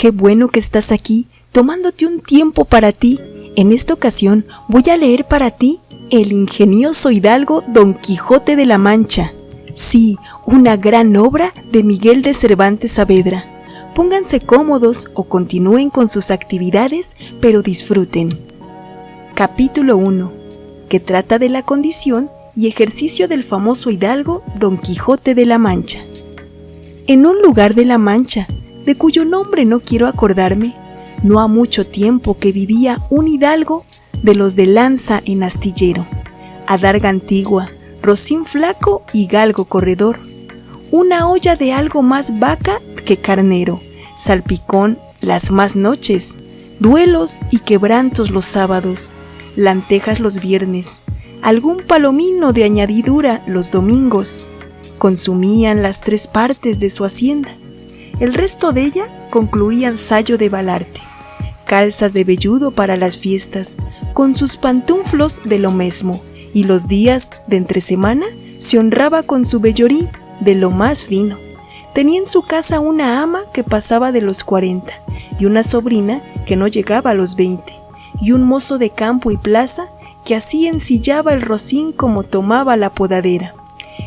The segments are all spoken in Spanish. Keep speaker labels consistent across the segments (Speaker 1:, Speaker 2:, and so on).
Speaker 1: qué bueno que estás aquí, tomándote un tiempo para ti. En esta ocasión voy a leer para ti El ingenioso hidalgo Don Quijote de la Mancha. Sí, una gran obra de Miguel de Cervantes Saavedra. Pónganse cómodos o continúen con sus actividades, pero disfruten. Capítulo 1, que trata de la condición y ejercicio del famoso hidalgo Don Quijote de la Mancha. En un lugar de la Mancha, de cuyo nombre no quiero acordarme, no ha mucho tiempo que vivía un hidalgo de los de lanza en astillero, adarga antigua, rocín flaco y galgo corredor, una olla de algo más vaca que carnero, salpicón las más noches, duelos y quebrantos los sábados, lantejas los viernes, algún palomino de añadidura los domingos. Consumían las 3 partes de su hacienda. El resto de ella concluían sayo de balarte, calzas de velludo para las fiestas, con sus pantuflos de lo mesmo, y los días de entre semana se honraba con su vellorí de lo más fino. Tenía en su casa una ama que pasaba de los 40, y una sobrina que no llegaba a los 20, y un mozo de campo y plaza que así ensillaba el rocín como tomaba la podadera.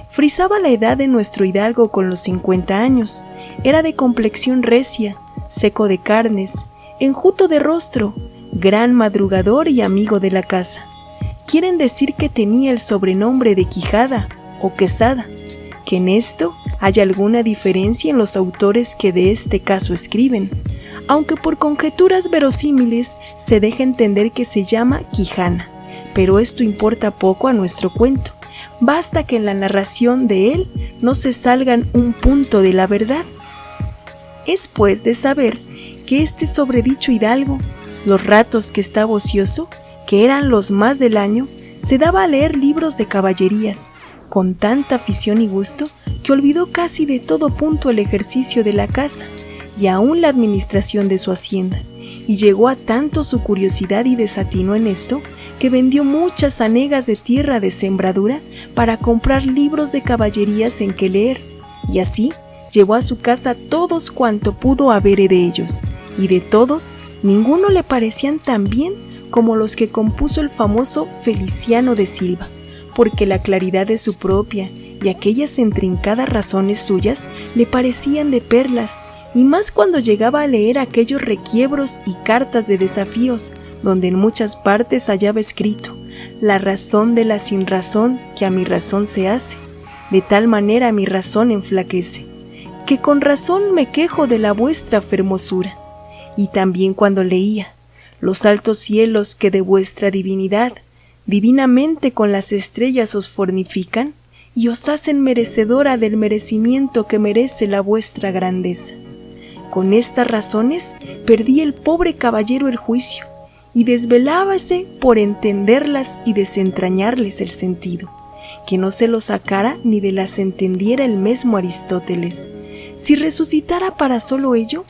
Speaker 1: Frisaba la edad de nuestro hidalgo con los 50 años, era de complexión recia, seco de carnes, enjuto de rostro, gran madrugador y amigo de la casa. Quieren decir que tenía el sobrenombre de Quijada o Quesada, que en esto hay alguna diferencia en los autores que de este caso escriben, aunque por conjeturas verosímiles se deja entender que se llama Quijana, pero esto importa poco a nuestro cuento. Basta que en la narración de él no se salgan un punto de la verdad. Es pues de saber que este sobredicho hidalgo, los ratos que estaba ocioso, que eran los más del año, se daba a leer libros de caballerías, con tanta afición y gusto que olvidó casi de todo punto el ejercicio de la casa y aún la administración de su hacienda, y llegó a tanto su curiosidad y desatino en esto, que vendió muchas hanegas de tierra de sembradura para comprar libros de caballerías en que leer, y así llevó a su casa todos cuanto pudo haber de ellos, y de todos ninguno le parecían tan bien como los que compuso el famoso Feliciano de Silva, porque la claridad de su propia y aquellas intrincadas razones suyas le parecían de perlas, y más cuando llegaba a leer aquellos requiebros y cartas de desafíos, donde en muchas partes hallaba escrito: la razón de la sinrazón que a mi razón se hace, de tal manera mi razón enflaquece, que con razón me quejo de la vuestra fermosura. Y también cuando leía: los altos cielos que de vuestra divinidad, divinamente con las estrellas os fornifican, y os hacen merecedora del merecimiento que merece la vuestra grandeza. Con estas razones perdí el pobre caballero el juicio, y desvelábase por entenderlas y desentrañarles el sentido, que no se lo sacara ni de las entendiera el mesmo Aristóteles. Si resucitara para solo ello,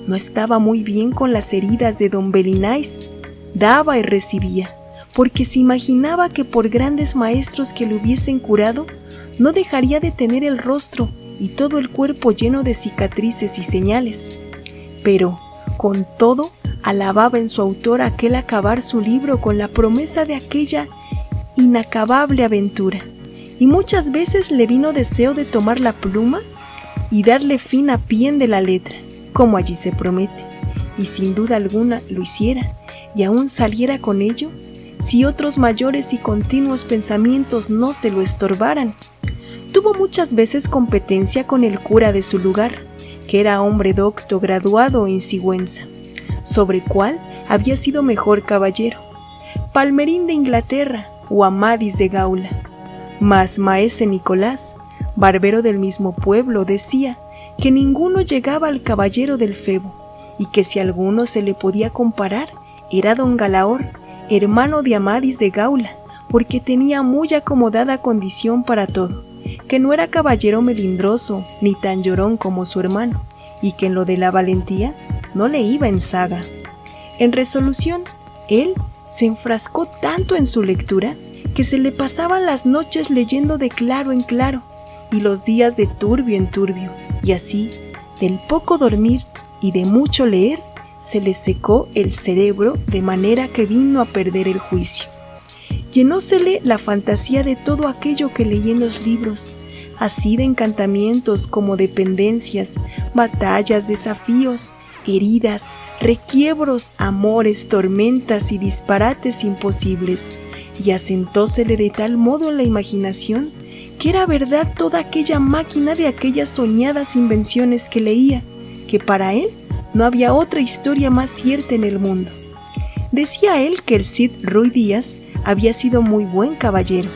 Speaker 1: no estaba muy bien con las heridas de don Belinais, daba y recibía, porque se imaginaba que por grandes maestros que le hubiesen curado, no dejaría de tener el rostro y todo el cuerpo lleno de cicatrices y señales. Pero, con todo, alababa en su autor aquel acabar su libro con la promesa de aquella inacabable aventura, y muchas veces le vino deseo de tomar la pluma y darle fin a pie de la letra, como allí se promete, y sin duda alguna lo hiciera, y aún saliera con ello, si otros mayores y continuos pensamientos no se lo estorbaran. Tuvo muchas veces competencia con el cura de su lugar, que era hombre docto graduado en Sigüenza, sobre cual había sido mejor caballero, Palmerín de Inglaterra o Amadís de Gaula. Mas maese Nicolás, barbero del mismo pueblo, decía que ninguno llegaba al caballero del Febo, y que si alguno se le podía comparar era don Galaor, hermano de Amadís de Gaula, porque tenía muy acomodada condición para todo, que no era caballero melindroso ni tan llorón como su hermano, y que en lo de la valentía no le iba en zaga. En resolución, él se enfrascó tanto en su lectura que se le pasaban las noches leyendo de claro en claro y los días de turbio en turbio, y así, del poco dormir, y de mucho leer se le secó el cerebro de manera que vino a perder el juicio. Llenósele la fantasía de todo aquello que leía en los libros, así de encantamientos como de pendencias, batallas, desafíos, heridas, requiebros, amores, tormentas y disparates imposibles, y asentósele de tal modo en la imaginación que era verdad toda aquella máquina de aquellas soñadas invenciones que leía, que para él no había otra historia más cierta en el mundo. Decía él que el Cid Ruy Díaz había sido muy buen caballero,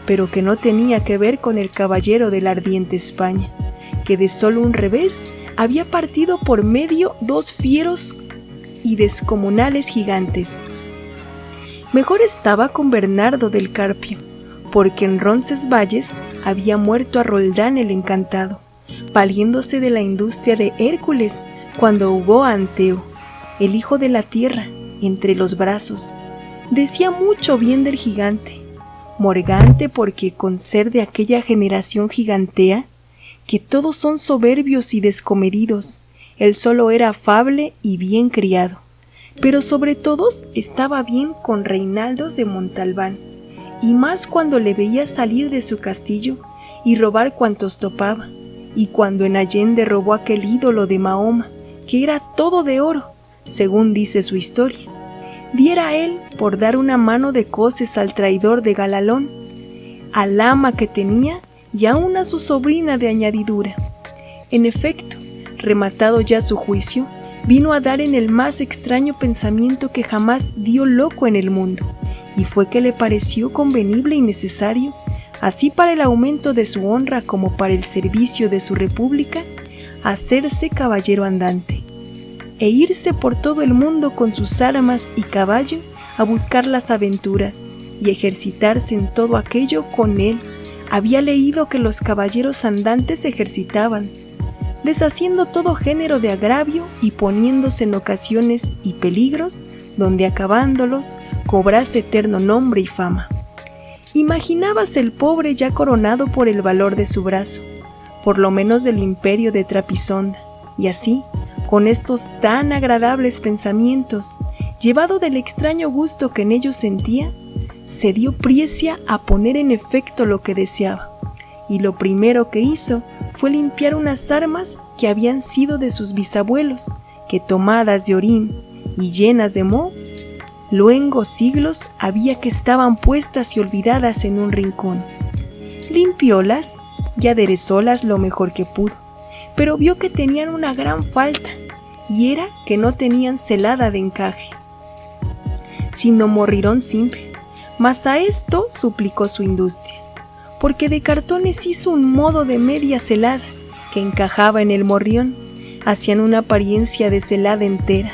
Speaker 1: pero que no tenía que ver con el caballero de la ardiente España, que de solo un revés había partido por medio 2 fieros y descomunales gigantes. Mejor estaba con Bernardo del Carpio, porque en Roncesvalles había muerto a Roldán el Encantado, valiéndose de la industria de Hércules cuando hubó a Anteo, el hijo de la tierra, entre los brazos. Decía mucho bien del gigante, Morgante porque con ser de aquella generación gigantea, que todos son soberbios y descomedidos, él solo era afable y bien criado, pero sobre todos estaba bien con Reinaldos de Montalbán, y más cuando le veía salir de su castillo y robar cuantos topaba, y cuando en Allende robó aquel ídolo de Mahoma, que era todo de oro, según dice su historia. Diera él por dar una mano de coces al traidor de Galalón, al ama que tenía y aun a su sobrina de añadidura. En efecto, rematado ya su juicio, vino a dar en el más extraño pensamiento que jamás dio loco en el mundo, y fue que le pareció convenible y necesario, así para el aumento de su honra como para el servicio de su república, hacerse caballero andante, e irse por todo el mundo con sus armas y caballo a buscar las aventuras y ejercitarse en todo aquello con él. Había leído que los caballeros andantes se ejercitaban, deshaciendo todo género de agravio y poniéndose en ocasiones y peligros donde acabándolos cobrase eterno nombre y fama. Imaginábase el pobre ya coronado por el valor de su brazo, por lo menos del imperio de Trapisonda, y así, con estos tan agradables pensamientos, llevado del extraño gusto que en ellos sentía, se dio priesia a poner en efecto lo que deseaba, y lo primero que hizo fue limpiar unas armas que habían sido de sus bisabuelos, que tomadas de orín y llenas de moho, luengos siglos había que estaban puestas y olvidadas en un rincón. Limpiólas y aderezólas lo mejor que pudo, pero vio que tenían una gran falta, y era que no tenían celada de encaje, sino morrirón simple. Mas a esto suplicó su industria, porque de cartones hizo un modo de media celada que encajaba en el morrión, hacían una apariencia de celada entera.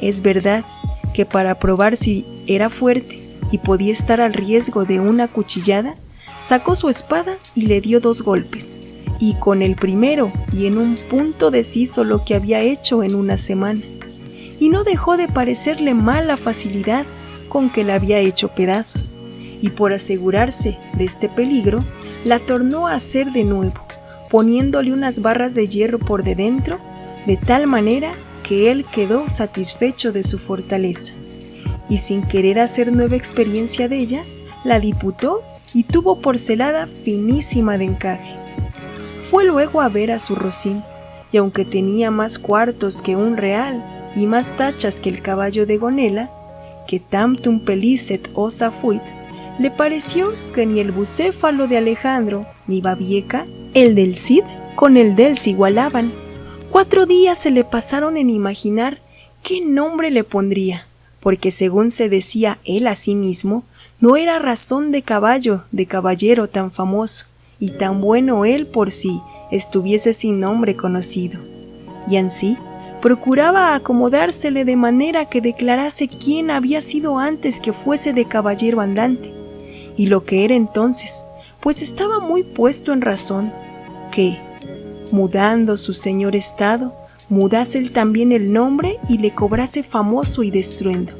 Speaker 1: Es verdad que para probar si era fuerte y podía estar al riesgo de una cuchillada, sacó su espada y le dio 2 golpes, y con el primero y en un punto deshizo lo que había hecho en una semana, y no dejó de parecerle mal la facilidad con que la había hecho pedazos, y por asegurarse de este peligro, la tornó a hacer de nuevo, poniéndole unas barras de hierro por de dentro, de tal manera que él quedó satisfecho de su fortaleza, y sin querer hacer nueva experiencia de ella, la diputó y tuvo por celada finísima de encaje. Fue luego a ver a su Rocín, y aunque tenía más cuartos que un real y más tachas que el caballo de Gonela, que tantum pelicet osa fuit, le pareció que ni el bucéfalo de Alejandro ni Babieca, el del Cid, con el de él se igualaban. 4 días se le pasaron en imaginar qué nombre le pondría, porque según se decía él a sí mismo, no era razón de caballo, de caballero tan famoso, y tan bueno él por sí estuviese sin nombre conocido. Y ansí procuraba acomodársele de manera que declarase quién había sido antes que fuese de caballero andante, y lo que era entonces, pues estaba muy puesto en razón, que, mudando su señor estado, mudase él también el nombre y le cobrase famoso y de estruendo,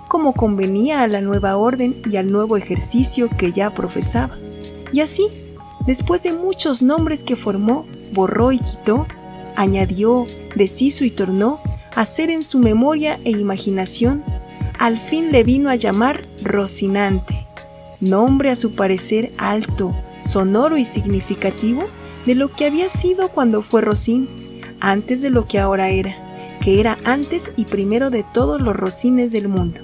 Speaker 1: como convenía a la nueva orden y al nuevo ejercicio que ya profesaba. Y así, después de muchos nombres que formó, borró y quitó, añadió, deshizo y tornó a hacer en su memoria e imaginación, al fin le vino a llamar Rocinante, nombre a su parecer alto, sonoro y significativo de lo que había sido cuando fue Rocín, antes de lo que ahora era, que era antes y primero de todos los rocines del mundo.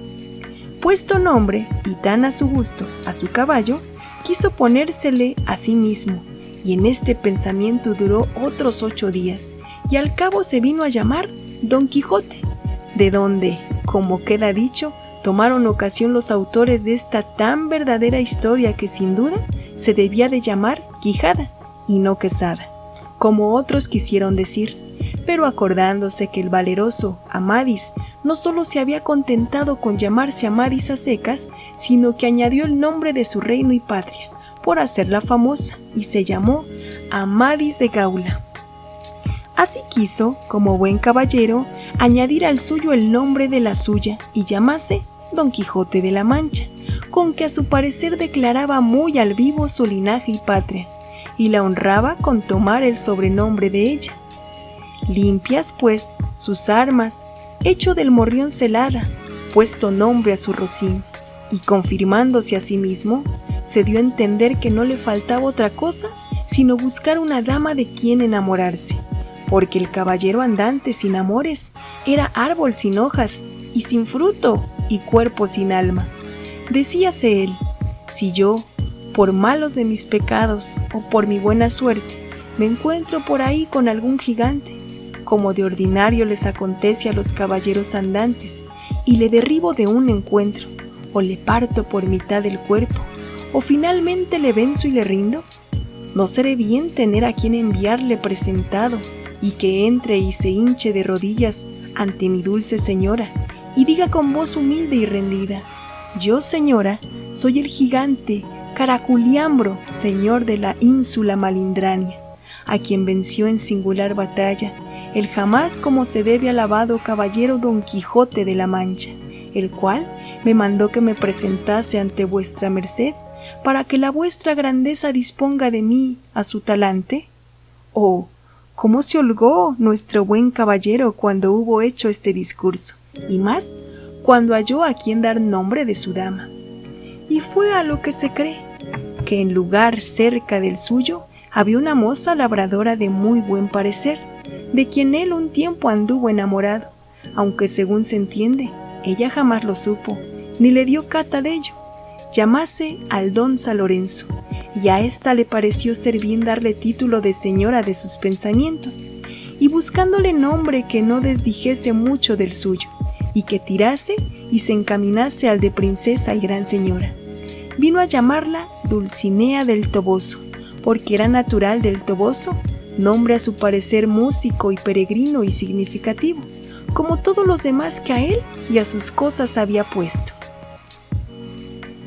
Speaker 1: Puesto nombre, y tan a su gusto, a su caballo, quiso ponérsele a sí mismo, y en este pensamiento duró otros 8 días, y al cabo se vino a llamar Don Quijote, de donde, como queda dicho, tomaron ocasión los autores de esta tan verdadera historia que sin duda se debía de llamar Quijada y no Quesada, como otros quisieron decir, pero acordándose que el valeroso Amadís no solo se había contentado con llamarse Amadís a secas, sino que añadió el nombre de su reino y patria, por hacerla famosa, y se llamó Amadís de Gaula. Así quiso, como buen caballero, añadir al suyo el nombre de la suya, y llamase Don Quijote de la Mancha, con que a su parecer declaraba muy al vivo su linaje y patria, y la honraba con tomar el sobrenombre de ella. Limpias, pues, sus armas, hecho del morrión celada, puesto nombre a su rocín, y confirmándose a sí mismo, se dio a entender que no le faltaba otra cosa sino buscar una dama de quien enamorarse, porque el caballero andante sin amores era árbol sin hojas y sin fruto y cuerpo sin alma. Decíase él, si yo, por malos de mis pecados o por mi buena suerte, me encuentro por ahí con algún gigante, como de ordinario les acontece a los caballeros andantes, y le derribo de un encuentro, o le parto por mitad del cuerpo, o finalmente le venzo y le rindo, ¿no seré bien tener a quien enviarle presentado, y que entre y se hinche de rodillas ante mi dulce señora, y diga con voz humilde y rendida, yo, señora, soy el gigante Caraculiambro, señor de la ínsula Malindrania, a quien venció en singular batalla el jamás como se debe alabado caballero Don Quijote de la Mancha, el cual me mandó que me presentase ante vuestra merced para que la vuestra grandeza disponga de mí a su talante? Oh, cómo se holgó nuestro buen caballero cuando hubo hecho este discurso, y más cuando halló a quien dar nombre de su dama. Y fue a lo que se cree, que en lugar cerca del suyo había una moza labradora de muy buen parecer, de quien él un tiempo anduvo enamorado, aunque según se entiende, ella jamás lo supo, ni le dio cata de ello. Llamase Aldonza Lorenzo, y a ésta le pareció ser bien darle título de señora de sus pensamientos, y buscándole nombre que no desdijese mucho del suyo, y que tirase y se encaminase al de princesa y gran señora, vino a llamarla Dulcinea del Toboso, porque era natural del Toboso, nombre a su parecer músico y peregrino y significativo, como todos los demás que a él y a sus cosas había puesto.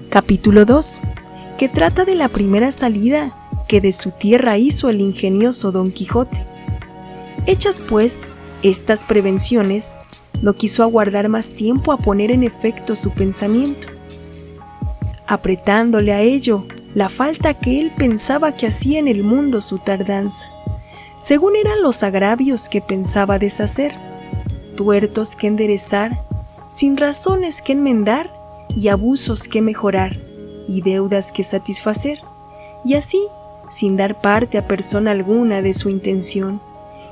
Speaker 1: Capítulo 2, que trata de la primera salida que de su tierra hizo el ingenioso Don Quijote. Hechas pues estas prevenciones, no quiso aguardar más tiempo a poner en efecto su pensamiento, apretándole a ello la falta que él pensaba que hacía en el mundo su tardanza, según eran los agravios que pensaba deshacer, tuertos que enderezar, sin razones que enmendar, y abusos que mejorar, y deudas que satisfacer, y así, sin dar parte a persona alguna de su intención,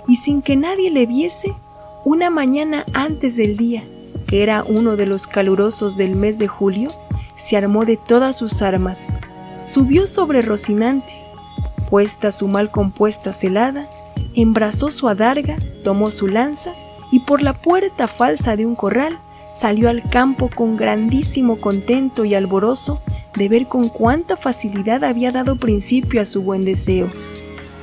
Speaker 1: y sin que nadie le viese, una mañana antes del día, que era uno de los calurosos del mes de julio, se armó de todas sus armas, subió sobre Rocinante, puesta su mal compuesta celada, embrazó su adarga, tomó su lanza, y por la puerta falsa de un corral, salió al campo con grandísimo contento y alborozo de ver con cuánta facilidad había dado principio a su buen deseo.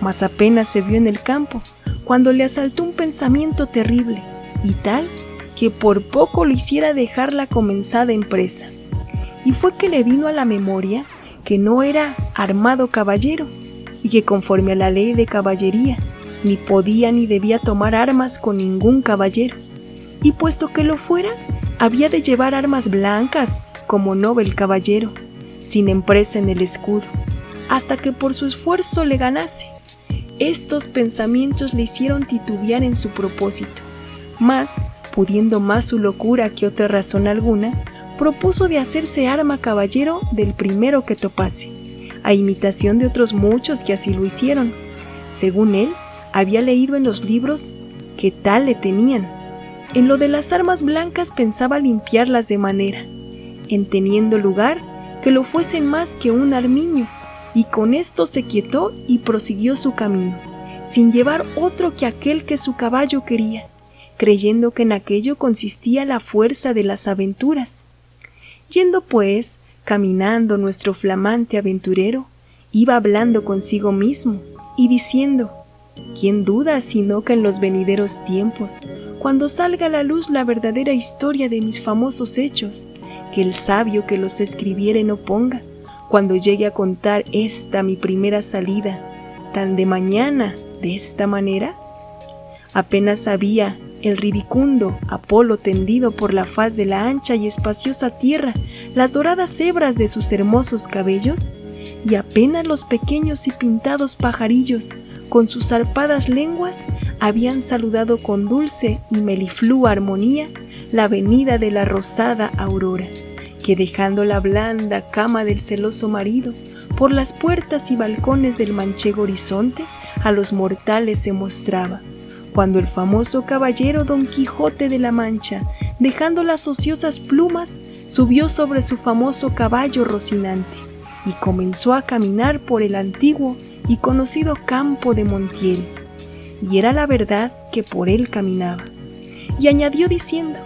Speaker 1: Mas apenas se vio en el campo, cuando le asaltó un pensamiento terrible, y tal, que por poco lo hiciera dejar la comenzada empresa. Y fue que le vino a la memoria que no era armado caballero, y que conforme a la ley de caballería, ni podía ni debía tomar armas con ningún caballero, y puesto que lo fuera, había de llevar armas blancas, como novel caballero, sin empresa en el escudo, hasta que por su esfuerzo le ganase. Estos pensamientos le hicieron titubear en su propósito, mas, pudiendo más su locura que otra razón alguna, propuso de hacerse arma caballero del primero que topase, a imitación de otros muchos que así lo hicieron. Según él, había leído en los libros que tal le tenían. En lo de las armas blancas pensaba limpiarlas de manera, en teniendo lugar, que lo fuesen más que un armiño, y con esto se quietó y prosiguió su camino, sin llevar otro que aquel que su caballo quería, creyendo que en aquello consistía la fuerza de las aventuras. Yendo pues, caminando nuestro flamante aventurero, iba hablando consigo mismo y diciendo: ¿quién duda sino que en los venideros tiempos, cuando salga a la luz la verdadera historia de mis famosos hechos, que el sabio que los escribiere no ponga, cuando llegue a contar esta mi primera salida, tan de mañana, de esta manera? Apenas había el ribicundo Apolo tendido por la faz de la ancha y espaciosa tierra las doradas hebras de sus hermosos cabellos, y apenas los pequeños y pintados pajarillos con sus zarpadas lenguas habían saludado con dulce y meliflua armonía la venida de la rosada aurora, que dejando la blanda cama del celoso marido, por las puertas y balcones del manchego horizonte a los mortales se mostraba, cuando el famoso caballero Don Quijote de la Mancha, dejando las ociosas plumas, subió sobre su famoso caballo Rocinante y comenzó a caminar por el antiguo y conocido campo de Montiel, y era la verdad que por él caminaba. Y añadió diciendo: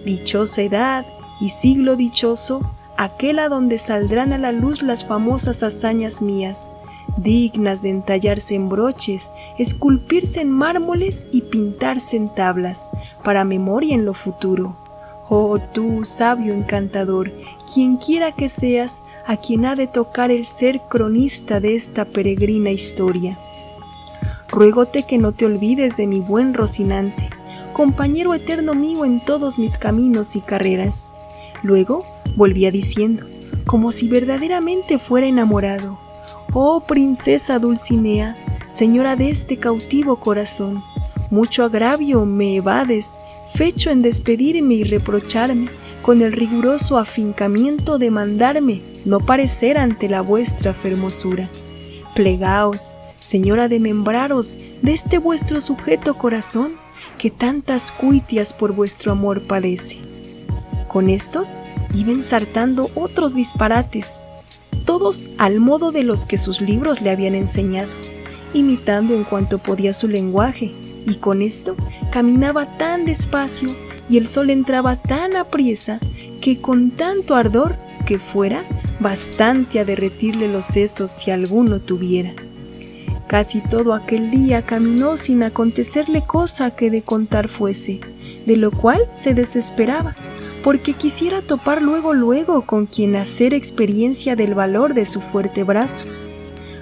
Speaker 1: dichosa edad y siglo dichoso, aquel a donde saldrán a la luz las famosas hazañas mías, dignas de entallarse en broches, esculpirse en mármoles y pintarse en tablas, para memoria en lo futuro. Oh tú, sabio encantador, quien quiera que seas, a quien ha de tocar el ser cronista de esta peregrina historia. Ruégote que no te olvides de mi buen Rocinante, compañero eterno mío en todos mis caminos y carreras. Luego volvía diciendo, como si verdaderamente fuera enamorado: oh princesa Dulcinea, señora de este cautivo corazón, mucho agravio me evades, fecho en despedirme y reprocharme, con el riguroso afincamiento de mandarme no parecer ante la vuestra fermosura. Plegaos, señora, de membraros de este vuestro sujeto corazón, que tantas cuitias por vuestro amor padece. Con estos iba ensartando otros disparates, todos al modo de los que sus libros le habían enseñado, imitando en cuanto podía su lenguaje, y con esto caminaba tan despacio y el sol entraba tan apriesa que con tanto ardor que fuera bastante a derretirle los sesos si alguno tuviera. Casi todo aquel día caminó sin acontecerle cosa que de contar fuese, de lo cual se desesperaba, porque quisiera topar luego con quien hacer experiencia del valor de su fuerte brazo.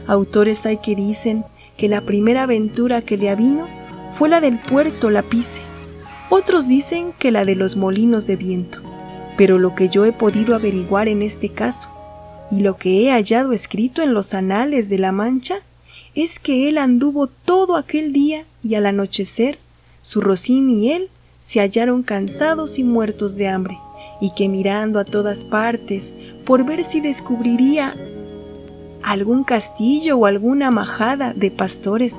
Speaker 1: Autores hay que dicen que la primera aventura que le avino fue la del puerto Lapice, otros dicen que la de los molinos de viento, pero lo que yo he podido averiguar en este caso, y lo que he hallado escrito en los anales de la Mancha, es que él anduvo todo aquel día y al anochecer, su Rocín y él se hallaron cansados y muertos de hambre, y que mirando a todas partes por ver si descubriría algún castillo o alguna majada de pastores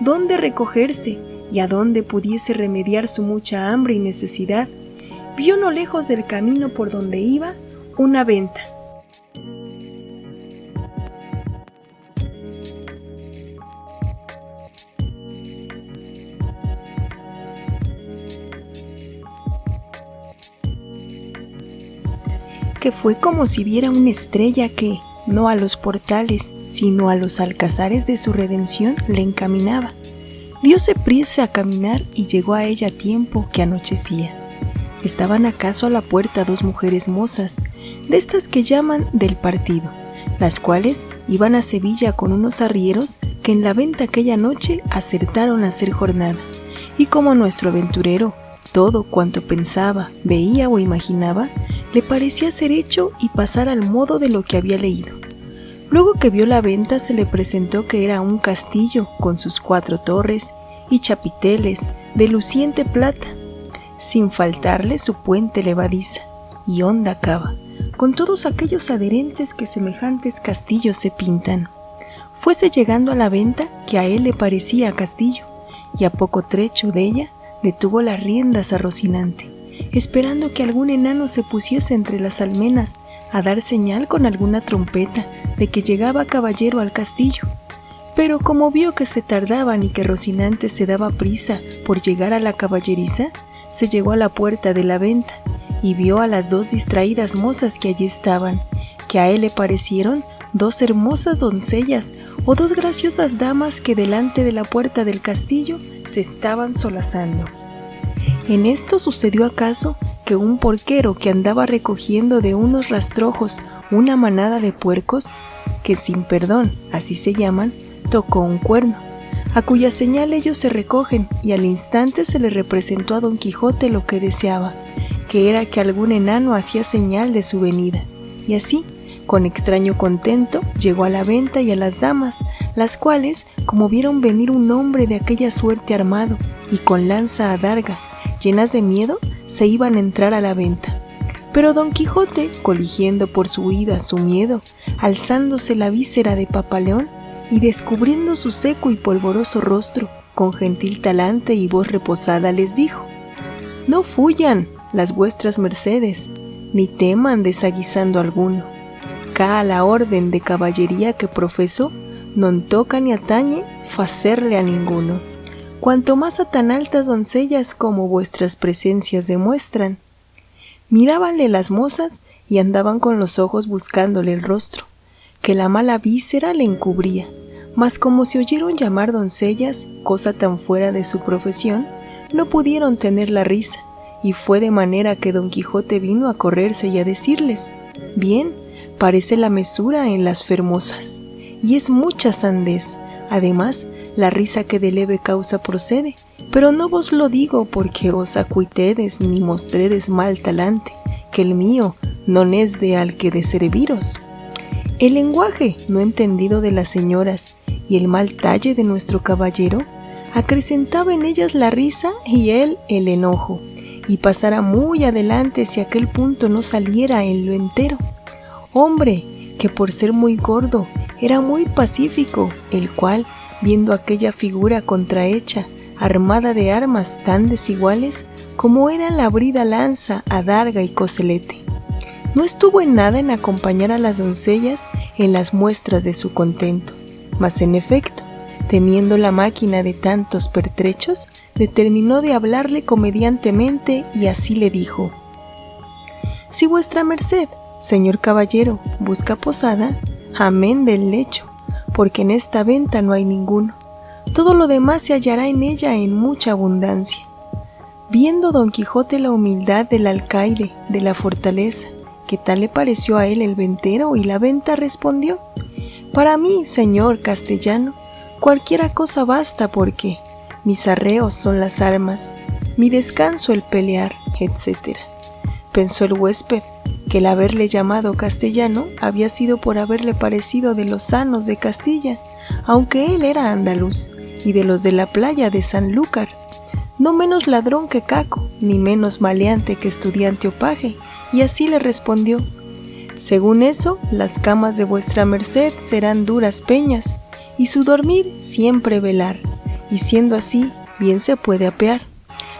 Speaker 1: donde recogerse y a donde pudiese remediar su mucha hambre y necesidad, vio no lejos del camino por donde iba una venta. Que fue como si viera una estrella que, no a los portales, sino a los alcazares de su redención, le encaminaba. Dióse prisa a caminar y llegó a ella a tiempo que anochecía. Estaban acaso a la puerta dos mujeres mozas, de estas que llaman del partido, las cuales iban a Sevilla con unos arrieros que en la venta aquella noche acertaron a hacer jornada, y como nuestro aventurero, todo cuanto pensaba, veía o imaginaba, le parecía ser hecho y pasar al modo de lo que había leído. Luego que vio la venta se le presentó que era un castillo con sus 4 torres y chapiteles de luciente plata, sin faltarle su puente levadiza y honda cava, con todos aquellos adherentes que semejantes castillos se pintan. Fuese llegando a la venta que a él le parecía castillo, y a poco trecho de ella detuvo las riendas a Rocinante, esperando que algún enano se pusiese entre las almenas a dar señal con alguna trompeta de que llegaba caballero al castillo. Pero como vio que se tardaban y que Rocinante se daba prisa por llegar a la caballeriza, se llegó a la puerta de la venta y vio a las 2 distraídas mozas que allí estaban, que a él le parecieron 2 hermosas doncellas o 2 graciosas damas que delante de la puerta del castillo se estaban solazando. En esto sucedió acaso que un porquero que andaba recogiendo de unos rastrojos una manada de puercos, que sin perdón así se llaman, tocó un cuerno, a cuya señal ellos se recogen, y al instante se le representó a Don Quijote lo que deseaba, que era que algún enano hacía señal de su venida, y así, con extraño contento, llegó a la venta y a las damas, las cuales, como vieron venir un hombre de aquella suerte armado y con lanza adarga, llenas de miedo, se iban a entrar a la venta. Pero Don Quijote, coligiendo por su huida su miedo, alzándose la víscera de Papaleón y descubriendo su seco y polvoroso rostro, con gentil talante y voz reposada les dijo: «No fuyan las vuestras mercedes, ni teman desaguisando alguno. Cá la orden de caballería que profeso, non toca ni atañe facerle a ninguno, cuanto más a tan altas doncellas como vuestras presencias demuestran». Mirábanle las mozas y andaban con los ojos buscándole el rostro, que la mala víscera le encubría, mas como se oyeron llamar doncellas, cosa tan fuera de su profesión, no pudieron tener la risa, y fue de manera que Don Quijote vino a correrse y a decirles: «Bien, parece la mesura en las fermosas, y es mucha sandez, además la risa que de leve causa procede, pero no vos lo digo porque os acuitedes ni mostredes mal talante, que el mío non es de al que de serviros». El lenguaje no entendido de las señoras y el mal talle de nuestro caballero acrecentaba en ellas la risa y él el enojo, y pasara muy adelante si aquel punto no saliera en lo entero. Hombre, que por ser muy gordo era muy pacífico, el cual, viendo aquella figura contrahecha, armada de armas tan desiguales como eran la brida lanza, adarga y coselete, no estuvo en nada en acompañar a las doncellas en las muestras de su contento, mas en efecto, temiendo la máquina de tantos pertrechos, determinó de hablarle comediantemente y así le dijo: «Si vuestra merced, señor caballero, busca posada, amén del lecho, porque en esta venta no hay ninguno, todo lo demás se hallará en ella en mucha abundancia». Viendo Don Quijote la humildad del alcaide de la fortaleza, que tal le pareció a él el ventero, y la venta respondió: «Para mí, señor castellano, cualquiera cosa basta, porque mis arreos son las armas, mi descanso el pelear, etc». Pensó el huésped que el haberle llamado castellano había sido por haberle parecido de los sanos de Castilla, aunque él era andaluz y de los de la playa de Sanlúcar, no menos ladrón que caco, ni menos maleante que estudiante o paje, y así le respondió: «Según eso, las camas de vuestra merced serán duras peñas, y su dormir siempre velar, y siendo así, bien se puede apear,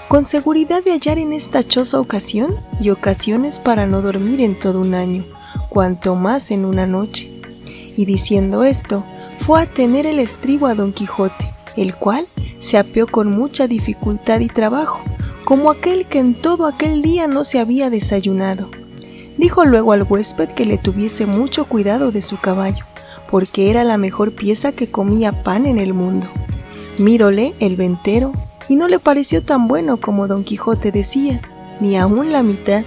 Speaker 1: con seguridad de hallar en esta choza ocasión, y ocasiones para no dormir en todo un año, cuanto más en una noche». Y diciendo esto, fue a tener el estribo a Don Quijote, el cual se apeó con mucha dificultad y trabajo, como aquel que en todo aquel día no se había desayunado. Dijo luego al huésped que le tuviese mucho cuidado de su caballo, porque era la mejor pieza que comía pan en el mundo. Miróle el ventero, y no le pareció tan bueno como Don Quijote decía, ni aun la mitad,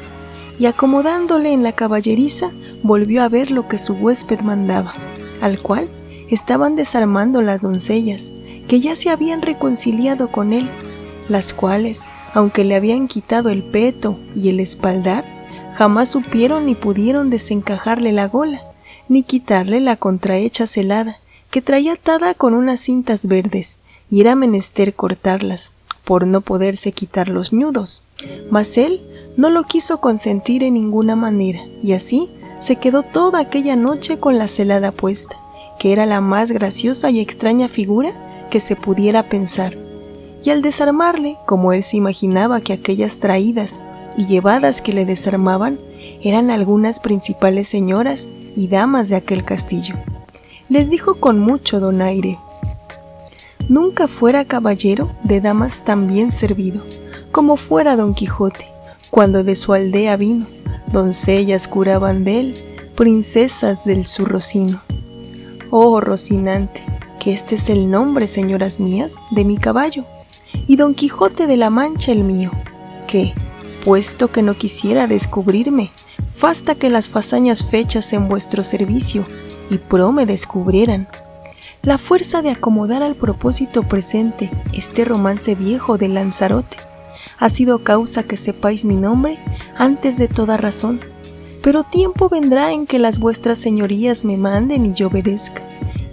Speaker 1: y acomodándole en la caballeriza, volvió a ver lo que su huésped mandaba, al cual estaban desarmando las doncellas, que ya se habían reconciliado con él, las cuales, aunque le habían quitado el peto y el espaldar, jamás supieron ni pudieron desencajarle la gola, ni quitarle la contrahecha celada, que traía atada con unas cintas verdes, y era menester cortarlas, por no poderse quitar los ñudos. Mas él no lo quiso consentir en ninguna manera, y así se quedó toda aquella noche con la celada puesta, que era la más graciosa y extraña figura que se pudiera pensar. Y al desarmarle, como él se imaginaba que aquellas traídas y llevadas que le desarmaban eran algunas principales señoras y damas de aquel castillo, les dijo con mucho donaire: nunca fuera caballero de damas tan bien servido como fuera Don Quijote, cuando de su aldea vino, doncellas curaban de él, princesas del su Rocino. Oh, Rocinante, que este es el nombre, señoras mías, de mi caballo, y Don Quijote de la Mancha el mío, que, puesto que no quisiera descubrirme, basta que las fazañas fechas en vuestro servicio y pro me descubrieran. La fuerza de acomodar al propósito presente este romance viejo de Lanzarote ha sido causa que sepáis mi nombre antes de toda razón, pero tiempo vendrá en que las vuestras señorías me manden y yo obedezca,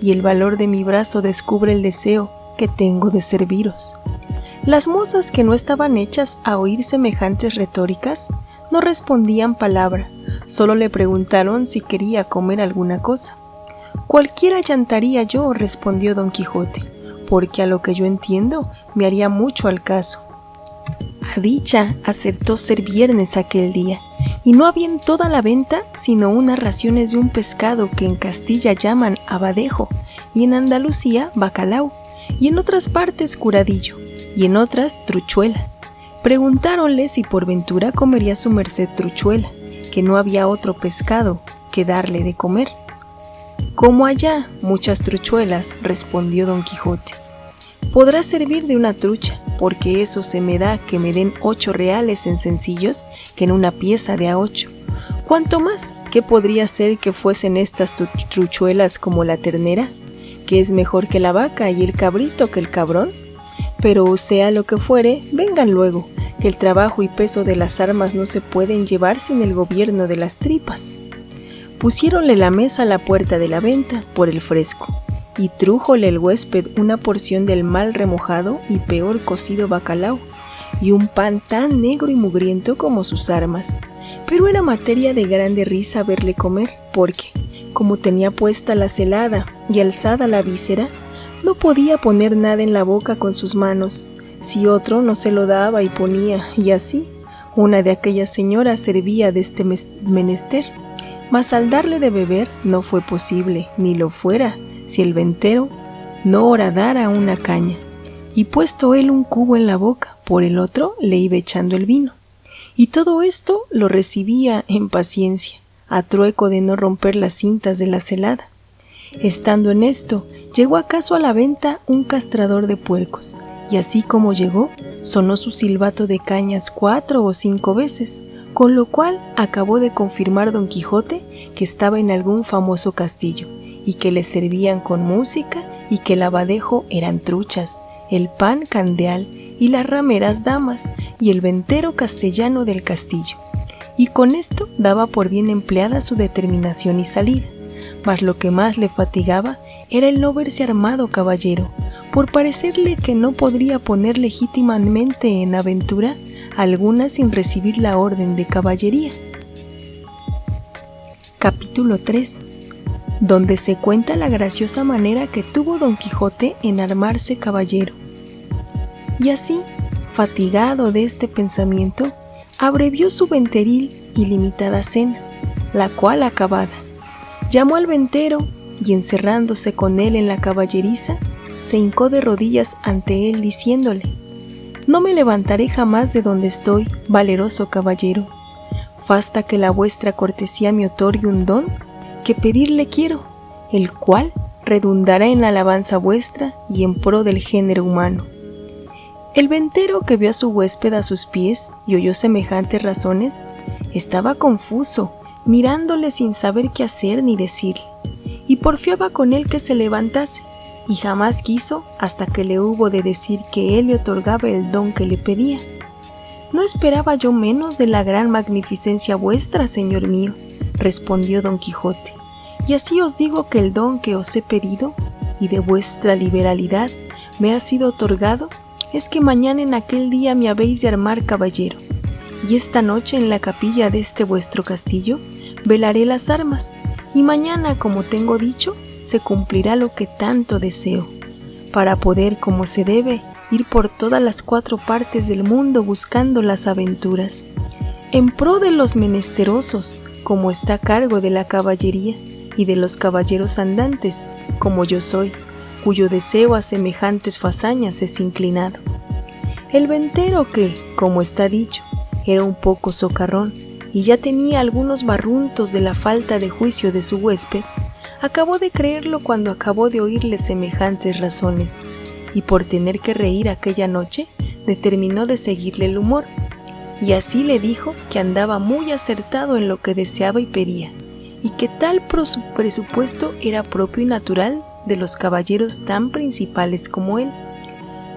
Speaker 1: y el valor de mi brazo descubre el deseo que tengo de serviros. Las mozas, que no estaban hechas a oír semejantes retóricas, no respondían palabra, solo le preguntaron si quería comer alguna cosa. Cualquiera llantaría yo, respondió Don Quijote, porque a lo que yo entiendo me haría mucho al caso. A dicha acertó ser viernes aquel día, y no había en toda la venta sino unas raciones de un pescado que en Castilla llaman abadejo, y en Andalucía bacalao, y en otras partes curadillo, y en otras truchuela. Preguntáronle si por ventura comería su merced truchuela, que no había otro pescado que darle de comer. Como allá muchas truchuelas, respondió Don Quijote, podrá servir de una trucha, porque eso se me da que me den 8 reales en sencillos que en una pieza de a 8. Cuanto más, ¿qué podría ser que fuesen estas truchuelas como la ternera, que es mejor que la vaca, y el cabrito que el cabrón? Pero sea lo que fuere, vengan luego, que el trabajo y peso de las armas no se pueden llevar sin el gobierno de las tripas. Pusiéronle la mesa a la puerta de la venta por el fresco, y trújole el huésped una porción del mal remojado y peor cocido bacalao, y un pan tan negro y mugriento como sus armas. Pero era materia de grande risa verle comer, porque, como tenía puesta la celada y alzada la víscera, no podía poner nada en la boca con sus manos, si otro no se lo daba y ponía, y así una de aquellas señoras servía de este menester. Mas al darle de beber no fue posible, ni lo fuera, si el ventero no horadara una caña, y puesto él un cubo en la boca, por el otro le iba echando el vino. Y todo esto lo recibía en paciencia, a trueco de no romper las cintas de la celada. Estando en esto, llegó acaso a la venta un castrador de puercos, y así como llegó, sonó su silbato de cañas 4 o 5 veces, con lo cual acabó de confirmar Don Quijote que estaba en algún famoso castillo, y que le servían con música, y que el abadejo eran truchas, el pan candeal, y las rameras damas, y el ventero castellano del castillo. Y con esto daba por bien empleada su determinación y salida, mas lo que más le fatigaba era el no verse armado caballero, por parecerle que no podría poner legítimamente en aventura alguna sin recibir la orden de caballería. Capítulo 3, donde se cuenta la graciosa manera que tuvo Don Quijote en armarse caballero. Y así, fatigado de este pensamiento, abrevió su venteril y limitada cena, la cual acabada, llamó al ventero y encerrándose con él en la caballeriza, se hincó de rodillas ante él diciéndole: no me levantaré jamás de donde estoy, valeroso caballero. Basta que la vuestra cortesía me otorgue un don que pedirle quiero, el cual redundará en la alabanza vuestra y en pro del género humano. El ventero, que vio a su huésped a sus pies y oyó semejantes razones, estaba confuso, mirándole sin saber qué hacer ni decir, y porfiaba con él que se levantase, y jamás quiso hasta que le hubo de decir que él le otorgaba el don que le pedía. No esperaba yo menos de la gran magnificencia vuestra, señor mío, respondió Don Quijote, Y así os digo que el don que os he pedido, y de vuestra liberalidad me ha sido otorgado, es que mañana en aquel día me habéis de armar caballero, y esta noche en la capilla de este vuestro castillo velaré las armas, y mañana, como tengo dicho, se cumplirá lo que tanto deseo, para poder, como se debe, ir por todas las 4 partes del mundo buscando las aventuras, en pro de los menesterosos, como está a cargo de la caballería, y de los caballeros andantes, como yo soy, cuyo deseo a semejantes fazañas es inclinado. El ventero que, como está dicho, era un poco socarrón, y ya tenía algunos barruntos de la falta de juicio de su huésped, acabó de creerlo cuando acabó de oírle semejantes razones, y por tener que reír aquella noche, determinó de seguirle el humor, y así le dijo que andaba muy acertado en lo que deseaba y pedía, y que tal presupuesto era propio y natural de los caballeros tan principales como él.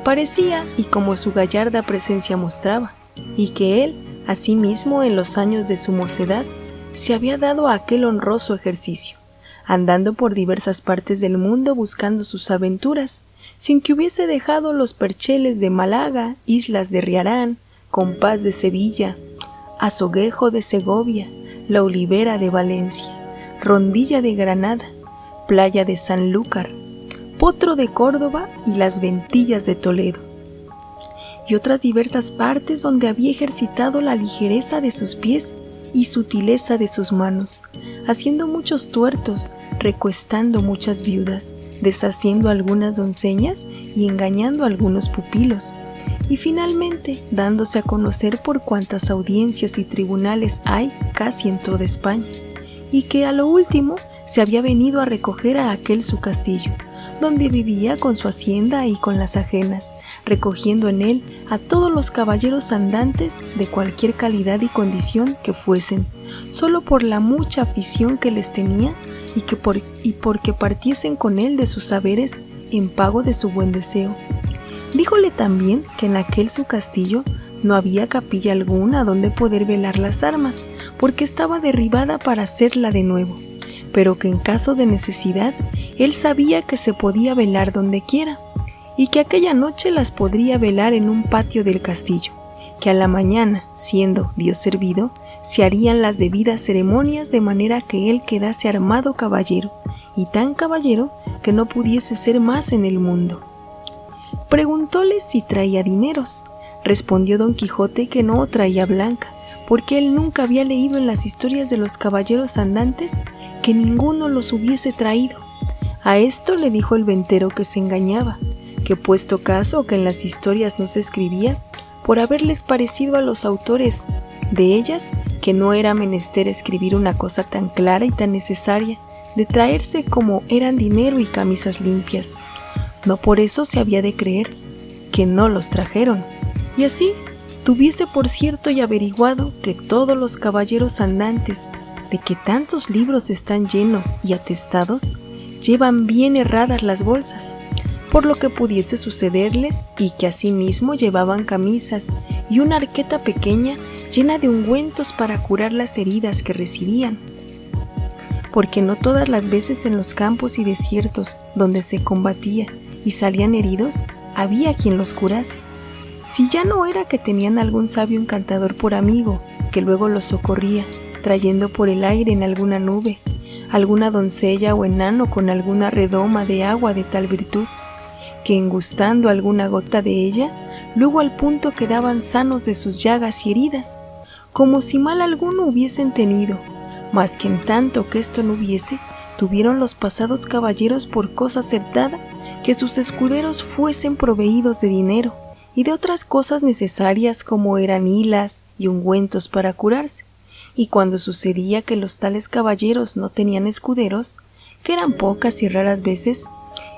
Speaker 1: Parecía, y como su gallarda presencia mostraba, y que él, asimismo en los años de su mocedad, se había dado a aquel honroso ejercicio, andando por diversas partes del mundo buscando sus aventuras, sin que hubiese dejado los percheles de Málaga, islas de Riarán, Compás de Sevilla, Azoguejo de Segovia, La Olivera de Valencia, Rondilla de Granada, Playa de Sanlúcar, Potro de Córdoba y las Ventillas de Toledo, y otras diversas partes donde había ejercitado la ligereza de sus pies y sutileza de sus manos, haciendo muchos tuertos, recuestando muchas viudas, deshaciendo algunas doncellas y engañando a algunos pupilos, y finalmente dándose a conocer por cuantas audiencias y tribunales hay casi en toda España, y que a lo último se había venido a recoger a aquel su castillo, donde vivía con su hacienda y con las ajenas, recogiendo en él a todos los caballeros andantes de cualquier calidad y condición que fuesen, solo por la mucha afición que les tenía y porque partiesen con él de sus saberes en pago de su buen deseo. Díjole también que en aquel su castillo no había capilla alguna donde poder velar las armas, porque estaba derribada para hacerla de nuevo, pero que en caso de necesidad él sabía que se podía velar donde quiera, y que aquella noche las podría velar en un patio del castillo, que a la mañana, siendo Dios servido, se harían las debidas ceremonias de manera que él quedase armado caballero, y tan caballero que no pudiese ser más en el mundo. Preguntóle si traía dineros. Respondió Don Quijote que no traía blanca, porque él nunca había leído en las historias de los caballeros andantes que ninguno los hubiese traído. A esto le dijo el ventero que se engañaba, que puesto caso que en las historias no se escribía, por haberles parecido a los autores de ellas que no era menester escribir una cosa tan clara y tan necesaria, de traerse como eran dinero y camisas limpias, no por eso se había de creer que no los trajeron, y así tuviese por cierto y averiguado que todos los caballeros andantes, de que tantos libros están llenos y atestados, llevan bien herradas las bolsas, por lo que pudiese sucederles, y que asimismo llevaban camisas y una arqueta pequeña llena de ungüentos para curar las heridas que recibían, porque no todas las veces en los campos y desiertos donde se combatía y salían heridos, había quien los curase. Si ya no era que tenían algún sabio encantador por amigo, que luego los socorría, trayendo por el aire en alguna nube, alguna doncella o enano con alguna redoma de agua de tal virtud, que engustando alguna gota de ella, luego al punto quedaban sanos de sus llagas y heridas, como si mal alguno hubiesen tenido, mas que en tanto que esto no hubiese, tuvieron los pasados caballeros por cosa acertada, que sus escuderos fuesen proveídos de dinero y de otras cosas necesarias como eran hilas y ungüentos para curarse, y cuando sucedía que los tales caballeros no tenían escuderos, que eran pocas y raras veces,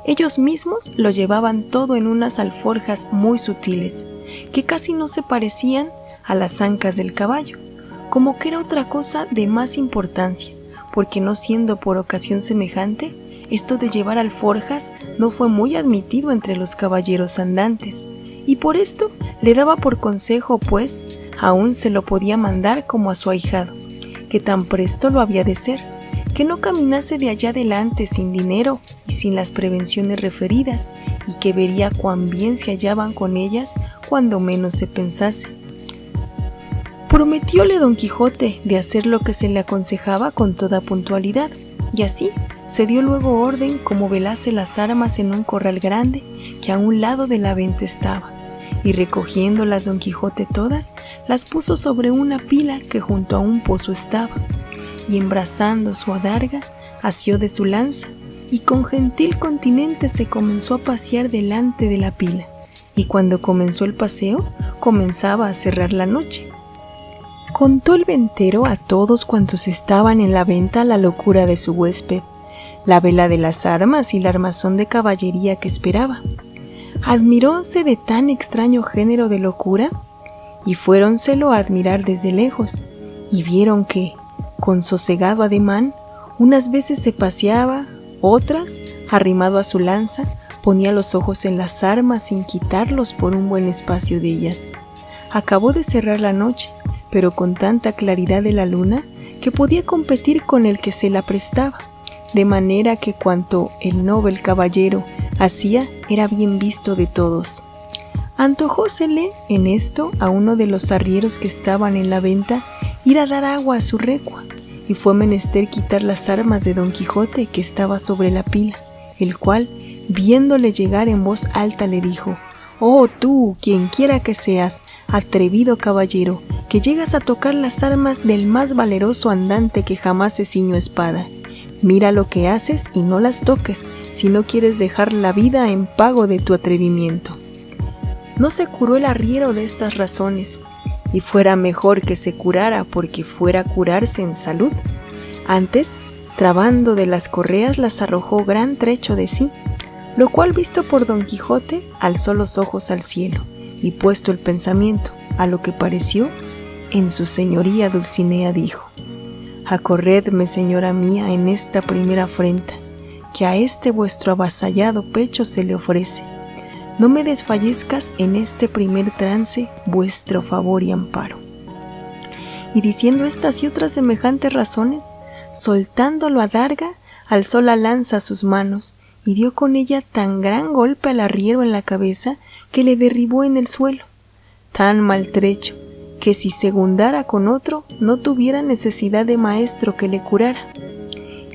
Speaker 1: ellos mismos lo llevaban todo en unas alforjas muy sutiles, que casi no se parecían a las ancas del caballo, como que era otra cosa de más importancia, porque no siendo por ocasión semejante, esto de llevar alforjas no fue muy admitido entre los caballeros andantes, y por esto le daba por consejo, pues, aún se lo podía mandar como a su ahijado, que tan presto lo había de ser, que no caminase de allá adelante sin dinero y sin las prevenciones referidas, y que vería cuán bien se hallaban con ellas cuando menos se pensase. Prometióle Don Quijote de hacer lo que se le aconsejaba con toda puntualidad, y así se dio luego orden como velase las armas en un corral grande que a un lado de la venta estaba, y recogiéndolas Don Quijote todas, las puso sobre una pila que junto a un pozo estaba, y embrazando su adarga, asió de su lanza, y con gentil continente se comenzó a pasear delante de la pila, y cuando comenzó el paseo, comenzaba a cerrar la noche. Contó el ventero a todos cuantos estaban en la venta la locura de su huésped, la vela de las armas y la armazón de caballería que esperaba. Admiróse de tan extraño género de locura, y fuéronselo a admirar desde lejos, y vieron que, con sosegado ademán, unas veces se paseaba, otras, arrimado a su lanza, ponía los ojos en las armas sin quitarlos por un buen espacio de ellas. Acabó de cerrar la noche, pero con tanta claridad de la luna que podía competir con el que se la prestaba, de manera que cuanto el noble caballero hacía era bien visto de todos. Antojósele en esto a uno de los arrieros que estaban en la venta ir a dar agua a su recua, y fue menester quitar las armas de Don Quijote que estaba sobre la pila, el cual, viéndole llegar en voz alta, le dijo: «Oh tú, quien quiera que seas, atrevido caballero, que llegas a tocar las armas del más valeroso andante que jamás se ciñó espada. Mira lo que haces y no las toques, si no quieres dejar la vida en pago de tu atrevimiento». No se curó el arriero de estas razones, y fuera mejor que se curara porque fuera a curarse en salud. Antes, trabando de las correas, las arrojó gran trecho de sí, lo cual visto por Don Quijote, alzó los ojos al cielo, y puesto el pensamiento a lo que pareció, en su señoría Dulcinea dijo: «Acorredme, señora mía, en esta primera afrenta, que a este vuestro avasallado pecho se le ofrece. No me desfallezcas en este primer trance vuestro favor y amparo». Y diciendo estas y otras semejantes razones, soltándolo a adarga, alzó la lanza a sus manos, y dio con ella tan gran golpe al arriero en la cabeza que le derribó en el suelo, tan maltrecho que si segundara con otro no tuviera necesidad de maestro que le curara.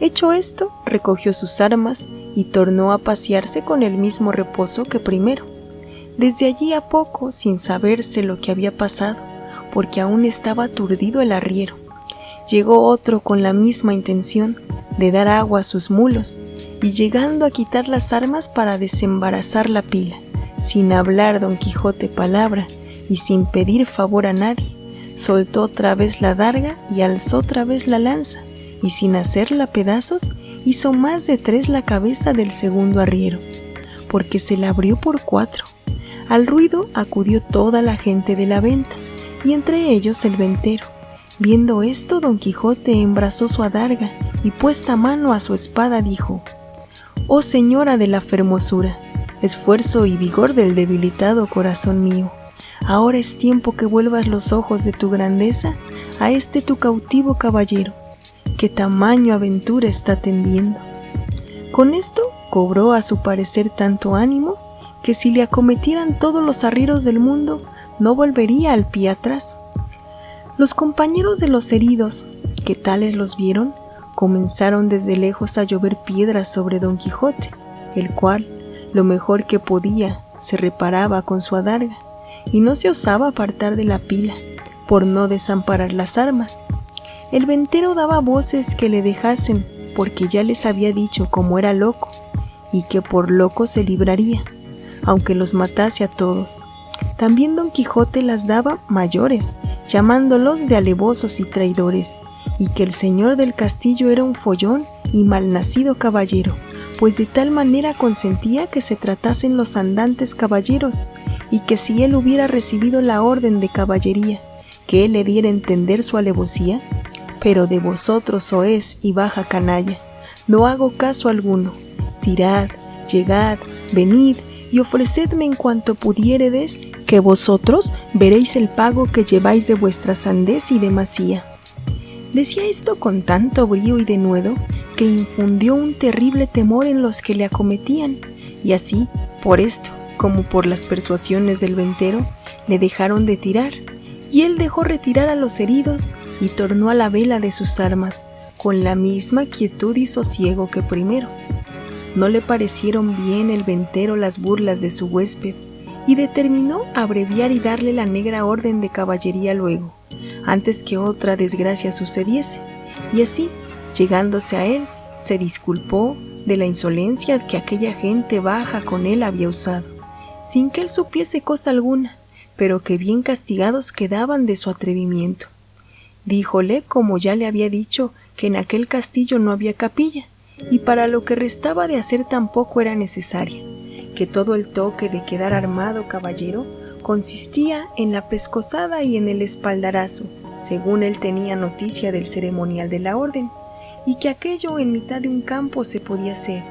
Speaker 1: Hecho esto, recogió sus armas y tornó a pasearse con el mismo reposo que primero. Desde allí a poco, sin saberse lo que había pasado, porque aún estaba aturdido el arriero, llegó otro con la misma intención de dar agua a sus mulos, y llegando a quitar las armas para desembarazar la pila, sin hablar Don Quijote palabra y sin pedir favor a nadie, soltó otra vez la adarga y alzó otra vez la lanza, y sin hacerla pedazos hizo más de 3 la cabeza del segundo arriero, porque se la abrió por 4. Al ruido acudió toda la gente de la venta, y entre ellos el ventero. Viendo esto, Don Quijote embrazó su adarga y puesta mano a su espada dijo: «Oh señora de la fermosura, esfuerzo y vigor del debilitado corazón mío, ahora es tiempo que vuelvas los ojos de tu grandeza a este tu cautivo caballero, que tamaño aventura está tendiendo». Con esto cobró a su parecer tanto ánimo que si le acometieran todos los arrieros del mundo no volvería al pie atrás. Los compañeros de los heridos, que tales los vieron, comenzaron desde lejos a llover piedras sobre Don Quijote, el cual, lo mejor que podía, se reparaba con su adarga, y no se osaba apartar de la pila, por no desamparar las armas. El ventero daba voces que le dejasen, porque ya les había dicho cómo era loco, y que por loco se libraría, aunque los matase a todos. También Don Quijote las daba mayores, llamándolos de alevosos y traidores, y que el señor del castillo era un follón y malnacido caballero, pues de tal manera consentía que se tratasen los andantes caballeros, y que si él hubiera recibido la orden de caballería, que él le diera a entender su alevosía. Pero de vosotros soez y baja canalla, no hago caso alguno. Tirad, llegad, venid y ofrecedme en cuanto pudiéredes, que vosotros veréis el pago que lleváis de vuestra sandez y demasía. Decía esto con tanto brío y denuedo que infundió un terrible temor en los que le acometían, y así, por esto, como por las persuasiones del ventero, le dejaron de tirar, y él dejó retirar a los heridos y tornó a la vela de sus armas, con la misma quietud y sosiego que primero. No le parecieron bien el ventero las burlas de su huésped, y determinó abreviar y darle la negra orden de caballería luego, antes que otra desgracia sucediese, y así, llegándose a él, se disculpó de la insolencia que aquella gente baja con él había usado, sin que él supiese cosa alguna, pero que bien castigados quedaban de su atrevimiento. Díjole, como ya le había dicho, que en aquel castillo no había capilla, y para lo que restaba de hacer tampoco era necesaria, que todo el toque de quedar armado caballero consistía en la pescozada y en el espaldarazo, según él tenía noticia del ceremonial de la orden, y que aquello en mitad de un campo se podía hacer,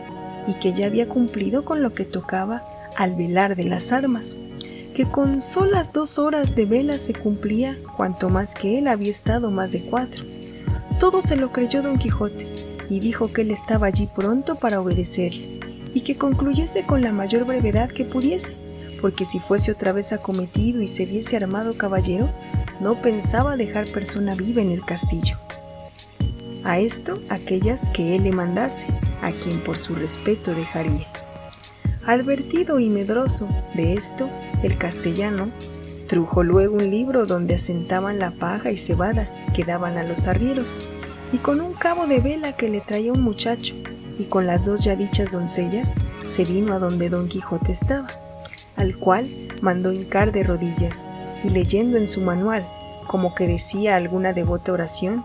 Speaker 1: y que ya había cumplido con lo que tocaba al velar de las armas, que con solas 2 horas de vela se cumplía, cuanto más que él había estado más de 4. Todo se lo creyó Don Quijote, y dijo que él estaba allí pronto para obedecerle, y que concluyese con la mayor brevedad que pudiese, porque si fuese otra vez acometido y se viese armado caballero, no pensaba dejar persona viva en el castillo. A esto, aquellas que él le mandase, a quien por su respeto dejaría. Advertido y medroso de esto, el castellano trujo luego un libro donde asentaban la paja y cebada que daban a los arrieros, y con un cabo de vela que le traía un muchacho, y con las 2 ya dichas doncellas, se vino a donde Don Quijote estaba, al cual mandó hincar de rodillas, y leyendo en su manual, como que decía alguna devota oración,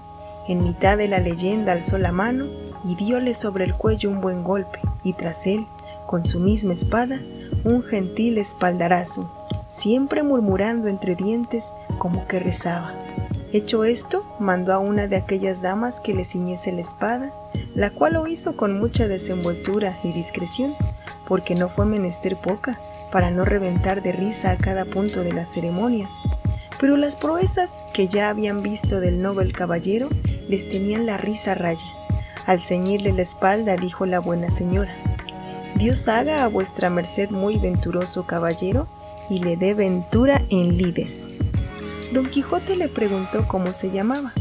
Speaker 1: en mitad de la leyenda alzó la mano y dióle sobre el cuello un buen golpe, y tras él, con su misma espada, un gentil espaldarazo, siempre murmurando entre dientes como que rezaba. Hecho esto, mandó a una de aquellas damas que le ciñese la espada, la cual lo hizo con mucha desenvoltura y discreción, porque no fue menester poca, para no reventar de risa a cada punto de las ceremonias. Pero las proezas que ya habían visto del noble caballero les tenían la risa a raya. Al ceñirle la espalda dijo la buena señora: Dios haga a vuestra merced muy venturoso caballero y le dé ventura en lides. Don Quijote le preguntó cómo se llamaba,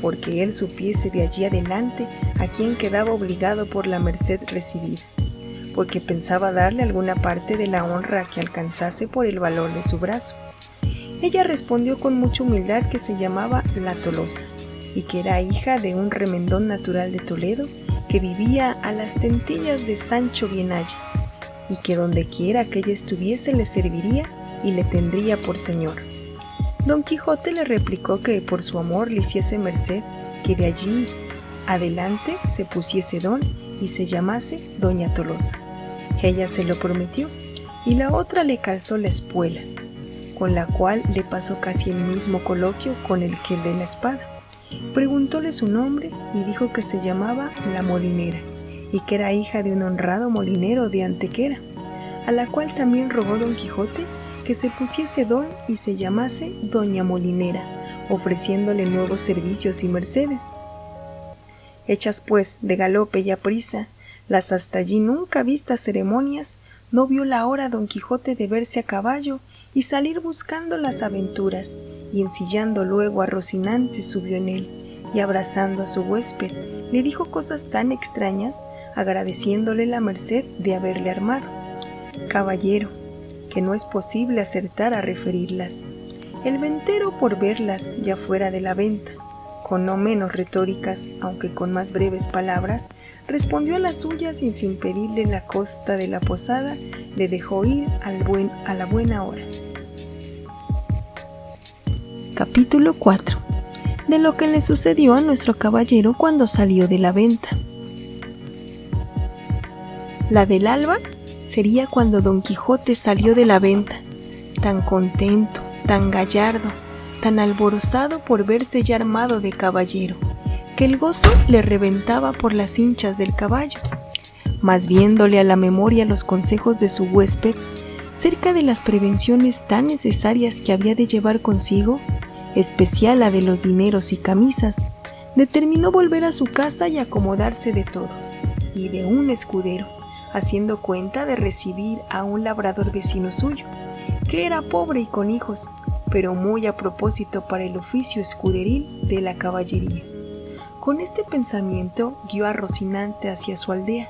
Speaker 1: porque él supiese de allí adelante a quién quedaba obligado por la merced recibida, porque pensaba darle alguna parte de la honra que alcanzase por el valor de su brazo. Ella respondió con mucha humildad que se llamaba La Tolosa, y que era hija de un remendón natural de Toledo, que vivía a las tentillas de Sancho Bienaya, y que donde quiera que ella estuviese le serviría y le tendría por señor. Don Quijote le replicó que por su amor le hiciese merced que de allí adelante se pusiese don y se llamase Doña Tolosa. Ella se lo prometió, y la otra le calzó la espuela, con la cual le pasó casi el mismo coloquio con el que el de la espada. Preguntóle su nombre y dijo que se llamaba La Molinera, y que era hija de un honrado molinero de Antequera, a la cual también rogó Don Quijote que se pusiese don y se llamase Doña Molinera, ofreciéndole nuevos servicios y mercedes. Hechas pues de galope y aprisa las hasta allí nunca vistas ceremonias, no vio la hora Don Quijote de verse a caballo y salir buscando las aventuras, y ensillando luego a Rocinante subió en él, y abrazando a su huésped, le dijo cosas tan extrañas, agradeciéndole la merced de haberle armado. Caballero, que no es posible acertar a referirlas. El ventero, por verlas ya fuera de la venta, con no menos retóricas, aunque con más breves palabras, respondió a las suyas y sin pedirle la costa de la posada, le dejó ir a la buena hora. Capítulo 4. De lo que le sucedió a nuestro caballero cuando salió de la venta. La del alba sería cuando Don Quijote salió de la venta, tan contento, tan gallardo, tan alborozado por verse ya armado de caballero, que el gozo le reventaba por las hinchas del caballo. Mas viéndole a la memoria los consejos de su huésped, cerca de las prevenciones tan necesarias que había de llevar consigo, especial la de los dineros y camisas, determinó volver a su casa y acomodarse de todo, y de un escudero, haciendo cuenta de recibir a un labrador vecino suyo, que era pobre y con hijos, pero muy a propósito para el oficio escuderil de la caballería. Con este pensamiento guió a Rocinante hacia su aldea,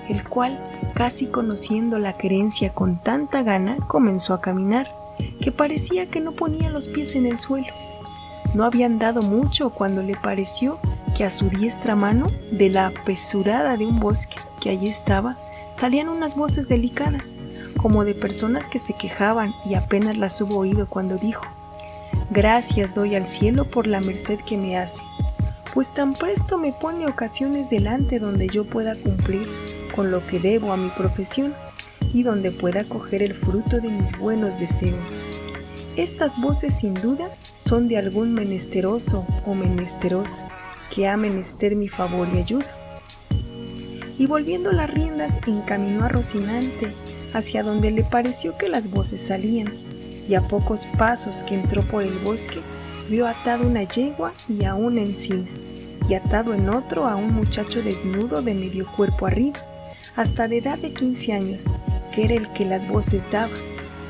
Speaker 1: el cual, casi conociendo la querencia con tanta gana, comenzó a caminar, que parecía que no ponía los pies en el suelo. No había andado mucho cuando le pareció que a su diestra mano, de la apesurada de un bosque que allí estaba, salían unas voces delicadas, como de personas que se quejaban, y apenas las hubo oído cuando dijo: «Gracias doy al cielo por la merced que me hace, pues tan presto me pone ocasiones delante donde yo pueda cumplir con lo que debo a mi profesión y donde pueda coger el fruto de mis buenos deseos. Estas voces sin duda son de algún menesteroso o menesterosa que ha menester mi favor y ayuda». Y volviendo las riendas, encaminó a Rocinante hacia donde le pareció que las voces salían, y a pocos pasos que entró por el bosque, vio atado una yegua y a una encina, y atado en otro a un muchacho desnudo de medio cuerpo arriba, hasta de edad de 15 años, que era el que las voces daba,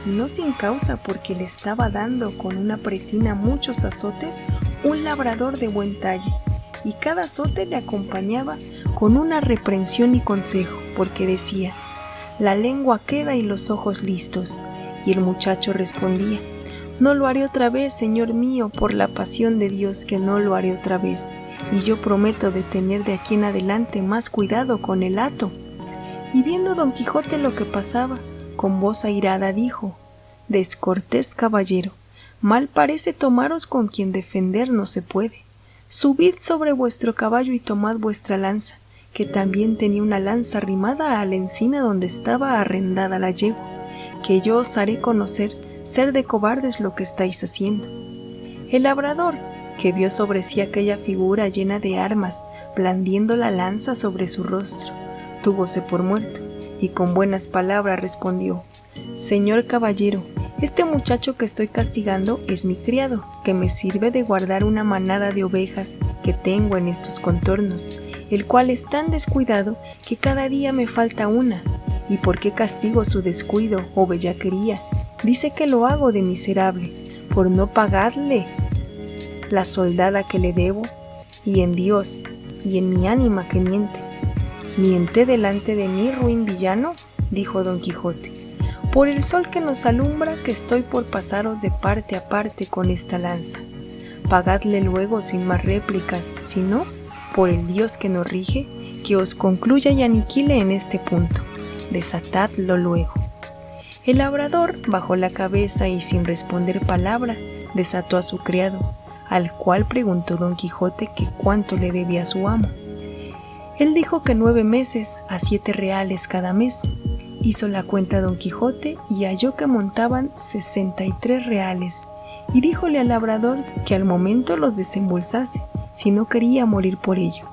Speaker 1: y no sin causa, porque le estaba dando con una pretina muchos azotes un labrador de buen talle, y cada azote le acompañaba con una reprensión y consejo, porque decía: «La lengua queda y los ojos listos». Y el muchacho respondía: «No lo haré otra vez, señor mío, por la pasión de Dios que no lo haré otra vez, y yo prometo de tener de aquí en adelante más cuidado con el hato». Y viendo Don Quijote lo que pasaba, con voz airada dijo: «Descortés caballero, mal parece tomaros con quien defender no se puede. Subid sobre vuestro caballo y tomad vuestra lanza», que también tenía una lanza arrimada a la encina donde estaba arrendada la yegua, «que yo os haré conocer ser de cobardes lo que estáis haciendo». El labrador, que vio sobre sí aquella figura llena de armas, blandiendo la lanza sobre su rostro, túvose por muerto, y con buenas palabras respondió: «Señor caballero, este muchacho que estoy castigando es mi criado, que me sirve de guardar una manada de ovejas que tengo en estos contornos, el cual es tan descuidado que cada día me falta una. ¿Y por qué castigo su descuido o bellaquería? Dice que lo hago de miserable, por no pagarle la soldada que le debo, y en Dios y en mi ánima que miente». «¿Miente delante de mí, ruin villano?», dijo Don Quijote. «Por el sol que nos alumbra, que estoy por pasaros de parte a parte con esta lanza. Pagadle luego sin más réplicas, si no, por el Dios que nos rige, que os concluya y aniquile en este punto. Desatadlo luego». El labrador bajó la cabeza y sin responder palabra desató a su criado, al cual preguntó Don Quijote que cuánto le debía a su amo. Él dijo que 9 meses a 7 reales cada mes. Hizo la cuenta Don Quijote y halló que montaban 63 reales, y díjole al labrador que al momento los desembolsase, si no quería morir por ello.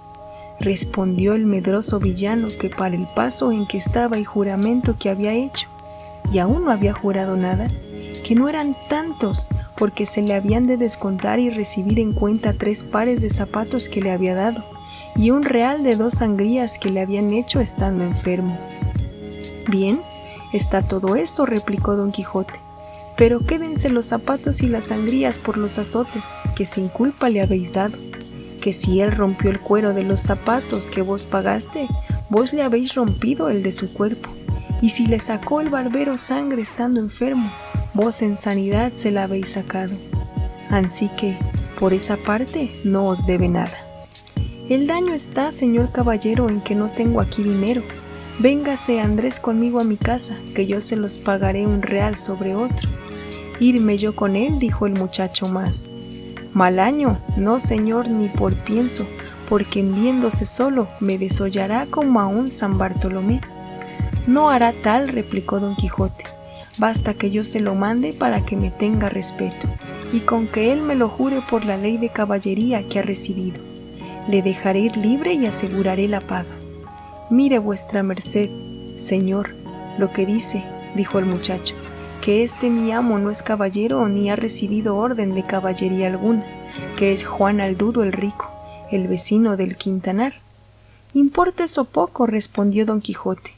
Speaker 1: Respondió el medroso villano que para el paso en que estaba y juramento que había hecho, y aún no había jurado nada, que no eran tantos, porque se le habían de descontar y recibir en cuenta 3 pares de zapatos que le había dado, y un real de 2 sangrías que le habían hecho estando enfermo. «Bien, está todo eso», replicó Don Quijote, «pero quédense los zapatos y las sangrías por los azotes que sin culpa le habéis dado, que si él rompió el cuero de los zapatos que vos pagaste, vos le habéis rompido el de su cuerpo, y si le sacó el barbero sangre estando enfermo, vos en sanidad se la habéis sacado. Ansí que, por esa parte, no os debe nada. El daño está, señor caballero, en que no tengo aquí dinero. Véngase Andrés conmigo a mi casa, que yo se los pagaré 1 real sobre otro». «Irme yo con él», dijo el muchacho más. «Mal año, no señor, ni por pienso, porque en viéndose solo me desollará como a un San Bartolomé». «No hará tal», replicó Don Quijote, «basta que yo se lo mande para que me tenga respeto, y con que él me lo jure por la ley de caballería que ha recibido. Le dejaré ir libre y aseguraré la paga». «Mire vuestra merced, señor, lo que dice», dijo el muchacho, «que este mi amo no es caballero ni ha recibido orden de caballería alguna, que es Juan Aldudo el rico, el vecino del Quintanar. —Importa eso poco —respondió don Quijote—,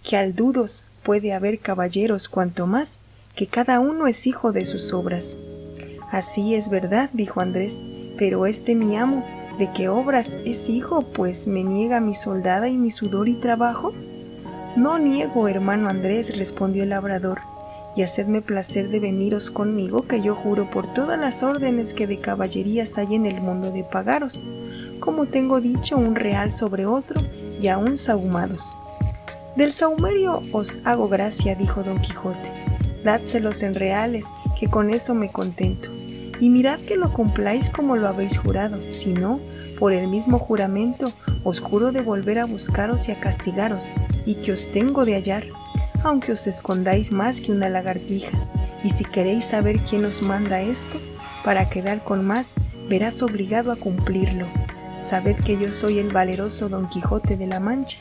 Speaker 1: que al dudos puede haber caballeros cuanto más que cada uno es hijo de sus obras. —Así es verdad —dijo Andrés—, pero mi amo, ¿de qué obras es hijo, pues me niega mi soldada y mi sudor y trabajo? —No niego, hermano Andrés —respondió el labrador—, y hacedme placer de veniros conmigo, que yo juro por todas las órdenes que de caballerías hay en el mundo de pagaros, como tengo dicho, un real sobre otro, y aún sahumados. —Del sahumerio os hago gracia —dijo don Quijote—, dádselos en reales, que con eso me contento, y mirad que lo cumpláis como lo habéis jurado, si no, por el mismo juramento os juro de volver a buscaros y a castigaros, y que os tengo de hallar, aunque os escondáis más que una lagartija. Y si queréis saber quién os manda esto, para quedar con más, verás obligado a cumplirlo. Sabed que yo soy el valeroso Don Quijote de la Mancha,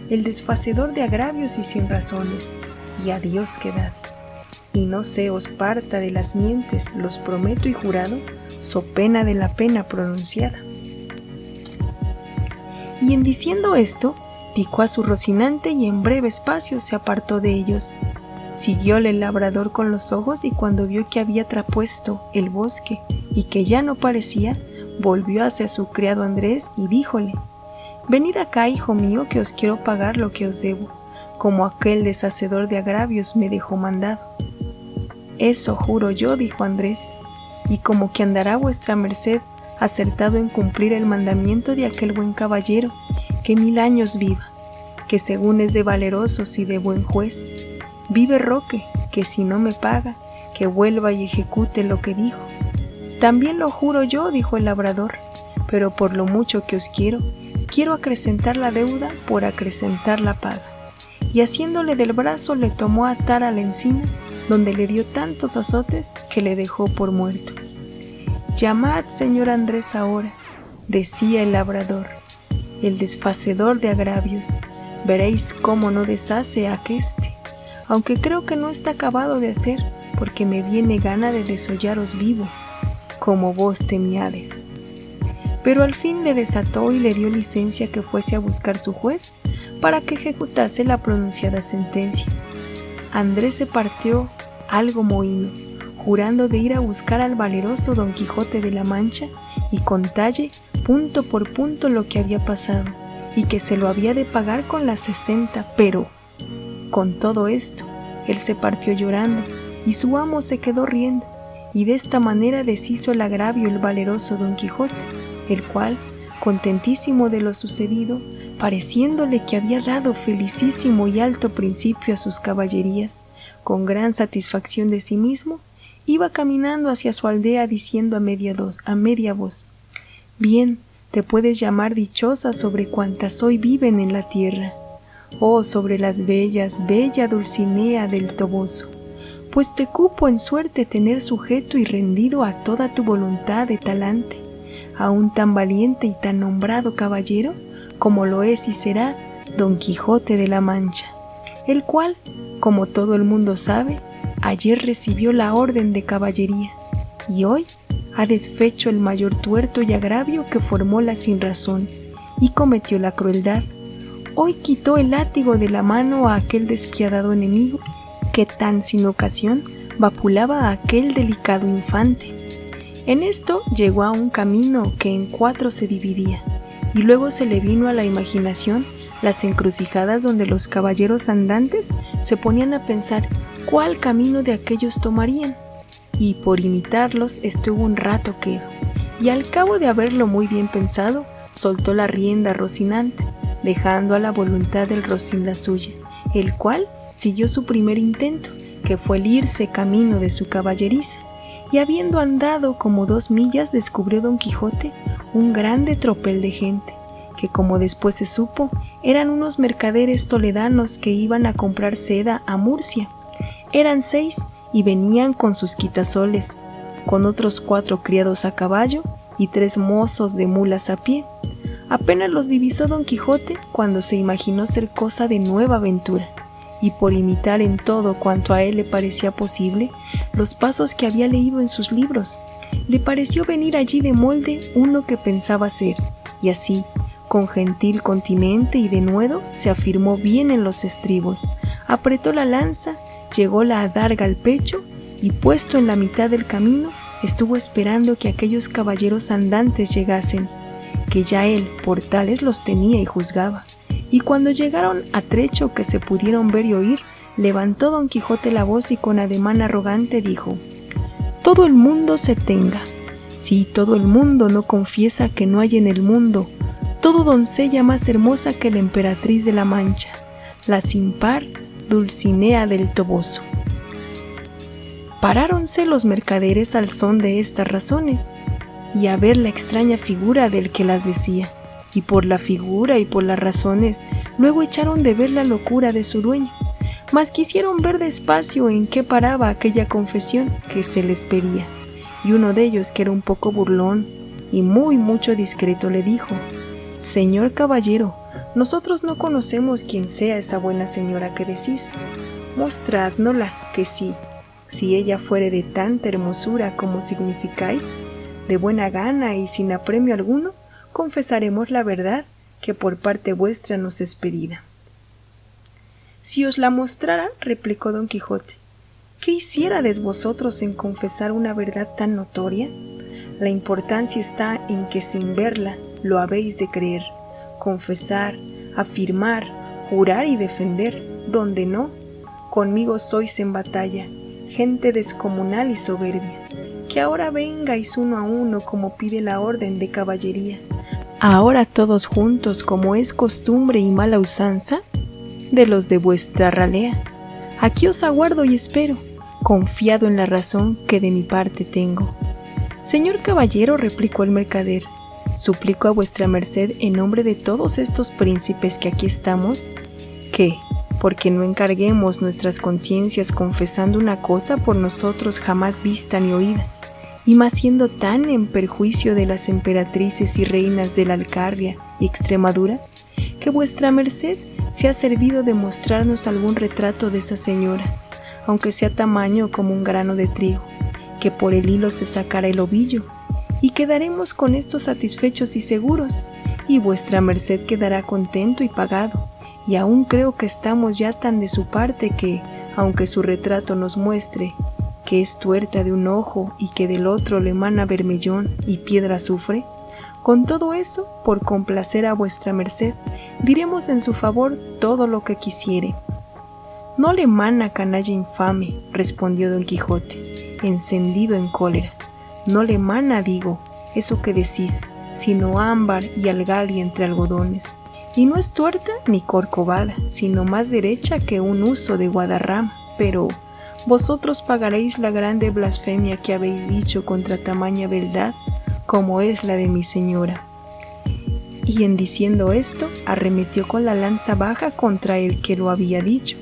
Speaker 1: el desfacedor de agravios y sin razones, y a Dios quedad. Y no se os parta de las mientes, los prometo y jurado, so pena de la pena pronunciada. Y en diciendo esto, picó a su Rocinante y en breve espacio se apartó de ellos. Siguióle el labrador con los ojos, y cuando vio que había trapuesto el bosque y que ya no parecía, volvió hacia su criado Andrés y díjole: Venid acá, hijo mío, que os quiero pagar lo que os debo, como aquel deshacedor de agravios me dejó mandado. Eso juro yo, dijo Andrés, y como que andará vuestra merced acertado en cumplir el mandamiento de aquel buen caballero, que 1000 años viva, que según es de valerosos y de buen juez. Vive Roque, que si no me paga, que vuelva y ejecute lo que dijo. También lo juro yo, dijo el labrador, pero por lo mucho que os quiero acrecentar la deuda por acrecentar la paga. Y haciéndole del brazo le tomó a atar a la encina, donde le dio tantos azotes que le dejó por muerto. Llamad, señor Andrés, ahora, decía el labrador, el desfacedor de agravios, veréis cómo no deshace a aqueste, aunque creo que no está acabado de hacer, porque me viene gana de desollaros vivo, como vos temíades. Pero al fin le desató y le dio licencia que fuese a buscar su juez para que ejecutase la pronunciada sentencia. Andrés se partió algo mohino, jurando de ir a buscar al valeroso Don Quijote de la Mancha y contalle punto por punto lo que había pasado, y que se lo había de pagar con las 60, pero con todo esto él se partió llorando y su amo se quedó riendo, y de esta manera deshizo el agravio el valeroso Don Quijote, el cual, contentísimo de lo sucedido, pareciéndole que había dado felicísimo y alto principio a sus caballerías, con gran satisfacción de sí mismo, iba caminando hacia su aldea diciendo a media voz: Bien, te puedes llamar dichosa sobre cuantas hoy viven en la tierra, oh sobre las bellas, bella Dulcinea del Toboso, pues te cupo en suerte tener sujeto y rendido a toda tu voluntad de talante, a un tan valiente y tan nombrado caballero como lo es y será Don Quijote de la Mancha, el cual, como todo el mundo sabe, ayer recibió la orden de caballería, y hoy ha desfecho el mayor tuerto y agravio que formó la sinrazón, y cometió la crueldad. Hoy quitó el látigo de la mano a aquel despiadado enemigo, que tan sin ocasión vapulaba a aquel delicado infante. En esto llegó a un camino que en 4 se dividía, y luego se le vino a la imaginación las encrucijadas donde los caballeros andantes se ponían a pensar cuál camino de aquellos tomarían, y por imitarlos estuvo un rato quedo, y al cabo de haberlo muy bien pensado, soltó la rienda a Rocinante, dejando a la voluntad del Rocín la suya, el cual siguió su primer intento, que fue el irse camino de su caballeriza, y habiendo andado como 2 millas descubrió Don Quijote un grande tropel de gente, que como después se supo, eran unos mercaderes toledanos que iban a comprar seda a Murcia. Eran 6 y venían con sus quitasoles, con otros 4 criados a caballo y 3 mozos de mulas a pie. Apenas los divisó Don Quijote cuando se imaginó ser cosa de nueva aventura, y por imitar en todo cuanto a él le parecía posible los pasos que había leído en sus libros, le pareció venir allí de molde uno que pensaba ser, y así, con gentil continente y denuedo, se afirmó bien en los estribos, apretó la lanza, llegó la adarga al pecho y, puesto en la mitad del camino, estuvo esperando que aquellos caballeros andantes llegasen, que ya él por tales los tenía y juzgaba. Y cuando llegaron a trecho que se pudieron ver y oír, levantó Don Quijote la voz y con ademán arrogante dijo: «Todo el mundo se tenga. Si todo el mundo no confiesa que no hay en el mundo todo doncella más hermosa que la emperatriz de la Mancha, la sin par Dulcinea del Toboso». Paráronse los mercaderes al son de estas razones, y a ver la extraña figura del que las decía, y por la figura y por las razones luego echaron de ver la locura de su dueño, mas quisieron ver despacio en qué paraba aquella confesión que se les pedía, y uno de ellos, que era un poco burlón y mucho discreto, le dijo: «Señor caballero, nosotros no conocemos quién sea esa buena señora que decís. Mostrádnosla, que sí, si ella fuere de tanta hermosura como significáis, de buena gana y sin apremio alguno, confesaremos la verdad que por parte vuestra nos es pedida». «Si os la mostrara», replicó Don Quijote, «¿qué hiciérades vosotros en confesar una verdad tan notoria? La importancia está en que sin verla lo habéis de creer, confesar, afirmar, jurar y defender, donde no, conmigo sois en batalla, gente descomunal y soberbia, que ahora vengáis uno a uno como pide la orden de caballería, ahora todos juntos como es costumbre y mala usanza de los de vuestra ralea. Aquí os aguardo y espero, confiado en la razón que de mi parte tengo». «Señor caballero», replicó el mercader, «suplico a vuestra merced en nombre de todos estos príncipes que aquí estamos, que, porque no encarguemos nuestras conciencias confesando una cosa por nosotros jamás vista ni oída, y más siendo tan en perjuicio de las emperatrices y reinas de la Alcarria y Extremadura, que vuestra merced se ha servido de mostrarnos algún retrato de esa señora, aunque sea tamaño como un grano de trigo, que por el hilo se sacará el ovillo, y quedaremos con esto satisfechos y seguros, y vuestra merced quedará contento y pagado, y aún creo que estamos ya tan de su parte que, aunque su retrato nos muestre que es tuerta de un ojo y que del otro le mana bermellón y piedra azufre, con todo eso, por complacer a vuestra merced, diremos en su favor todo lo que quisiere». «No le mana, canalla infame», respondió Don Quijote, encendido en cólera. «No le mana, digo, eso que decís, sino ámbar y algali entre algodones, y no es tuerta ni corcovada, sino más derecha que un huso de guadarrama, pero vosotros pagaréis la grande blasfemia que habéis dicho contra tamaña beldad, como es la de mi señora». Y en diciendo esto, arremetió con la lanza baja contra el que lo había dicho,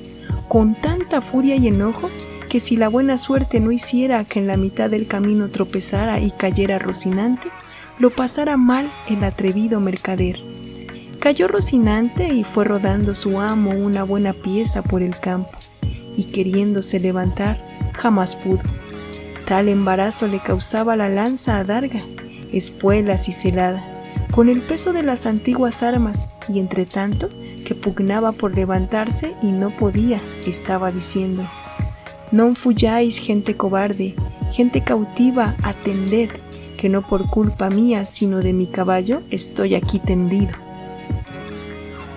Speaker 1: con tanta furia y enojo, que si la buena suerte no hiciera que en la mitad del camino tropezara y cayera Rocinante, lo pasara mal el atrevido mercader. Cayó Rocinante y fue rodando su amo una buena pieza por el campo, y queriéndose levantar, jamás pudo. Tal embarazo le causaba la lanza adarga, espuelas y celada, con el peso de las antiguas armas, y entre tanto que pugnaba por levantarse y no podía, estaba diciendo: «Non fuyáis, gente cobarde, gente cautiva, atended, que no por culpa mía, sino de mi caballo, estoy aquí tendido».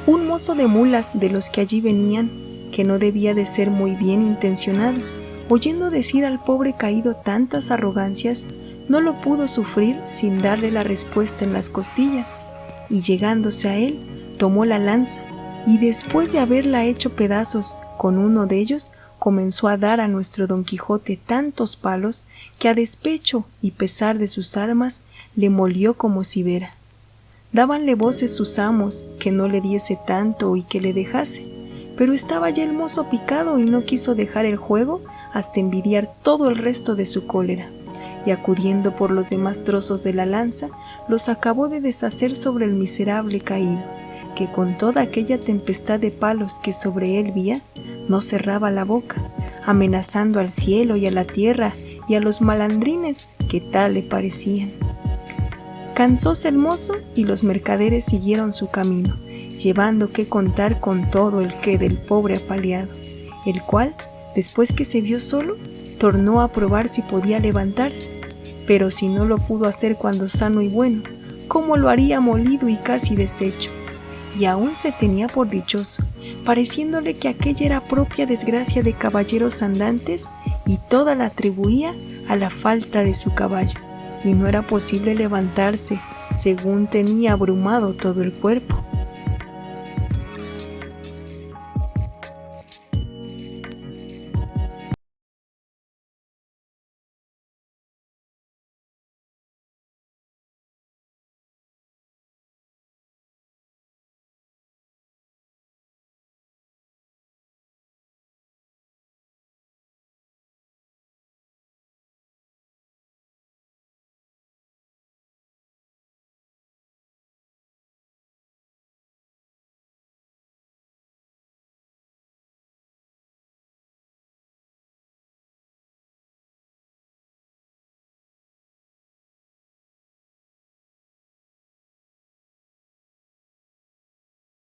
Speaker 1: Un mozo de mulas de los que allí venían, que no debía de ser muy bien intencionado, oyendo decir al pobre caído tantas arrogancias, no lo pudo sufrir sin darle la respuesta en las costillas, y llegándose a él, tomó la lanza, y después de haberla hecho pedazos con uno de ellos, comenzó a dar a nuestro Don Quijote tantos palos que a despecho y pesar de sus armas le molió como cibera. Dábanle voces sus amos que no le diese tanto y que le dejase, pero estaba ya el mozo picado y no quiso dejar el juego hasta envidiar todo el resto de su cólera, y acudiendo por los demás trozos de la lanza, los acabó de deshacer sobre el miserable caído, que con toda aquella tempestad de palos que sobre él vía, no cerraba la boca, amenazando al cielo y a la tierra y a los malandrines que tal le parecían. Cansóse el mozo y los mercaderes siguieron su camino, llevando que contar con todo el que del pobre apaleado, el cual, después que se vio solo, tornó a probar si podía levantarse, pero si no lo pudo hacer cuando sano y bueno, ¿cómo lo haría molido y casi deshecho? Y aún se tenía por dichoso, pareciéndole que aquella era propia desgracia de caballeros andantes y toda la atribuía a la falta de su caballo, y no era posible levantarse según tenía abrumado todo el cuerpo.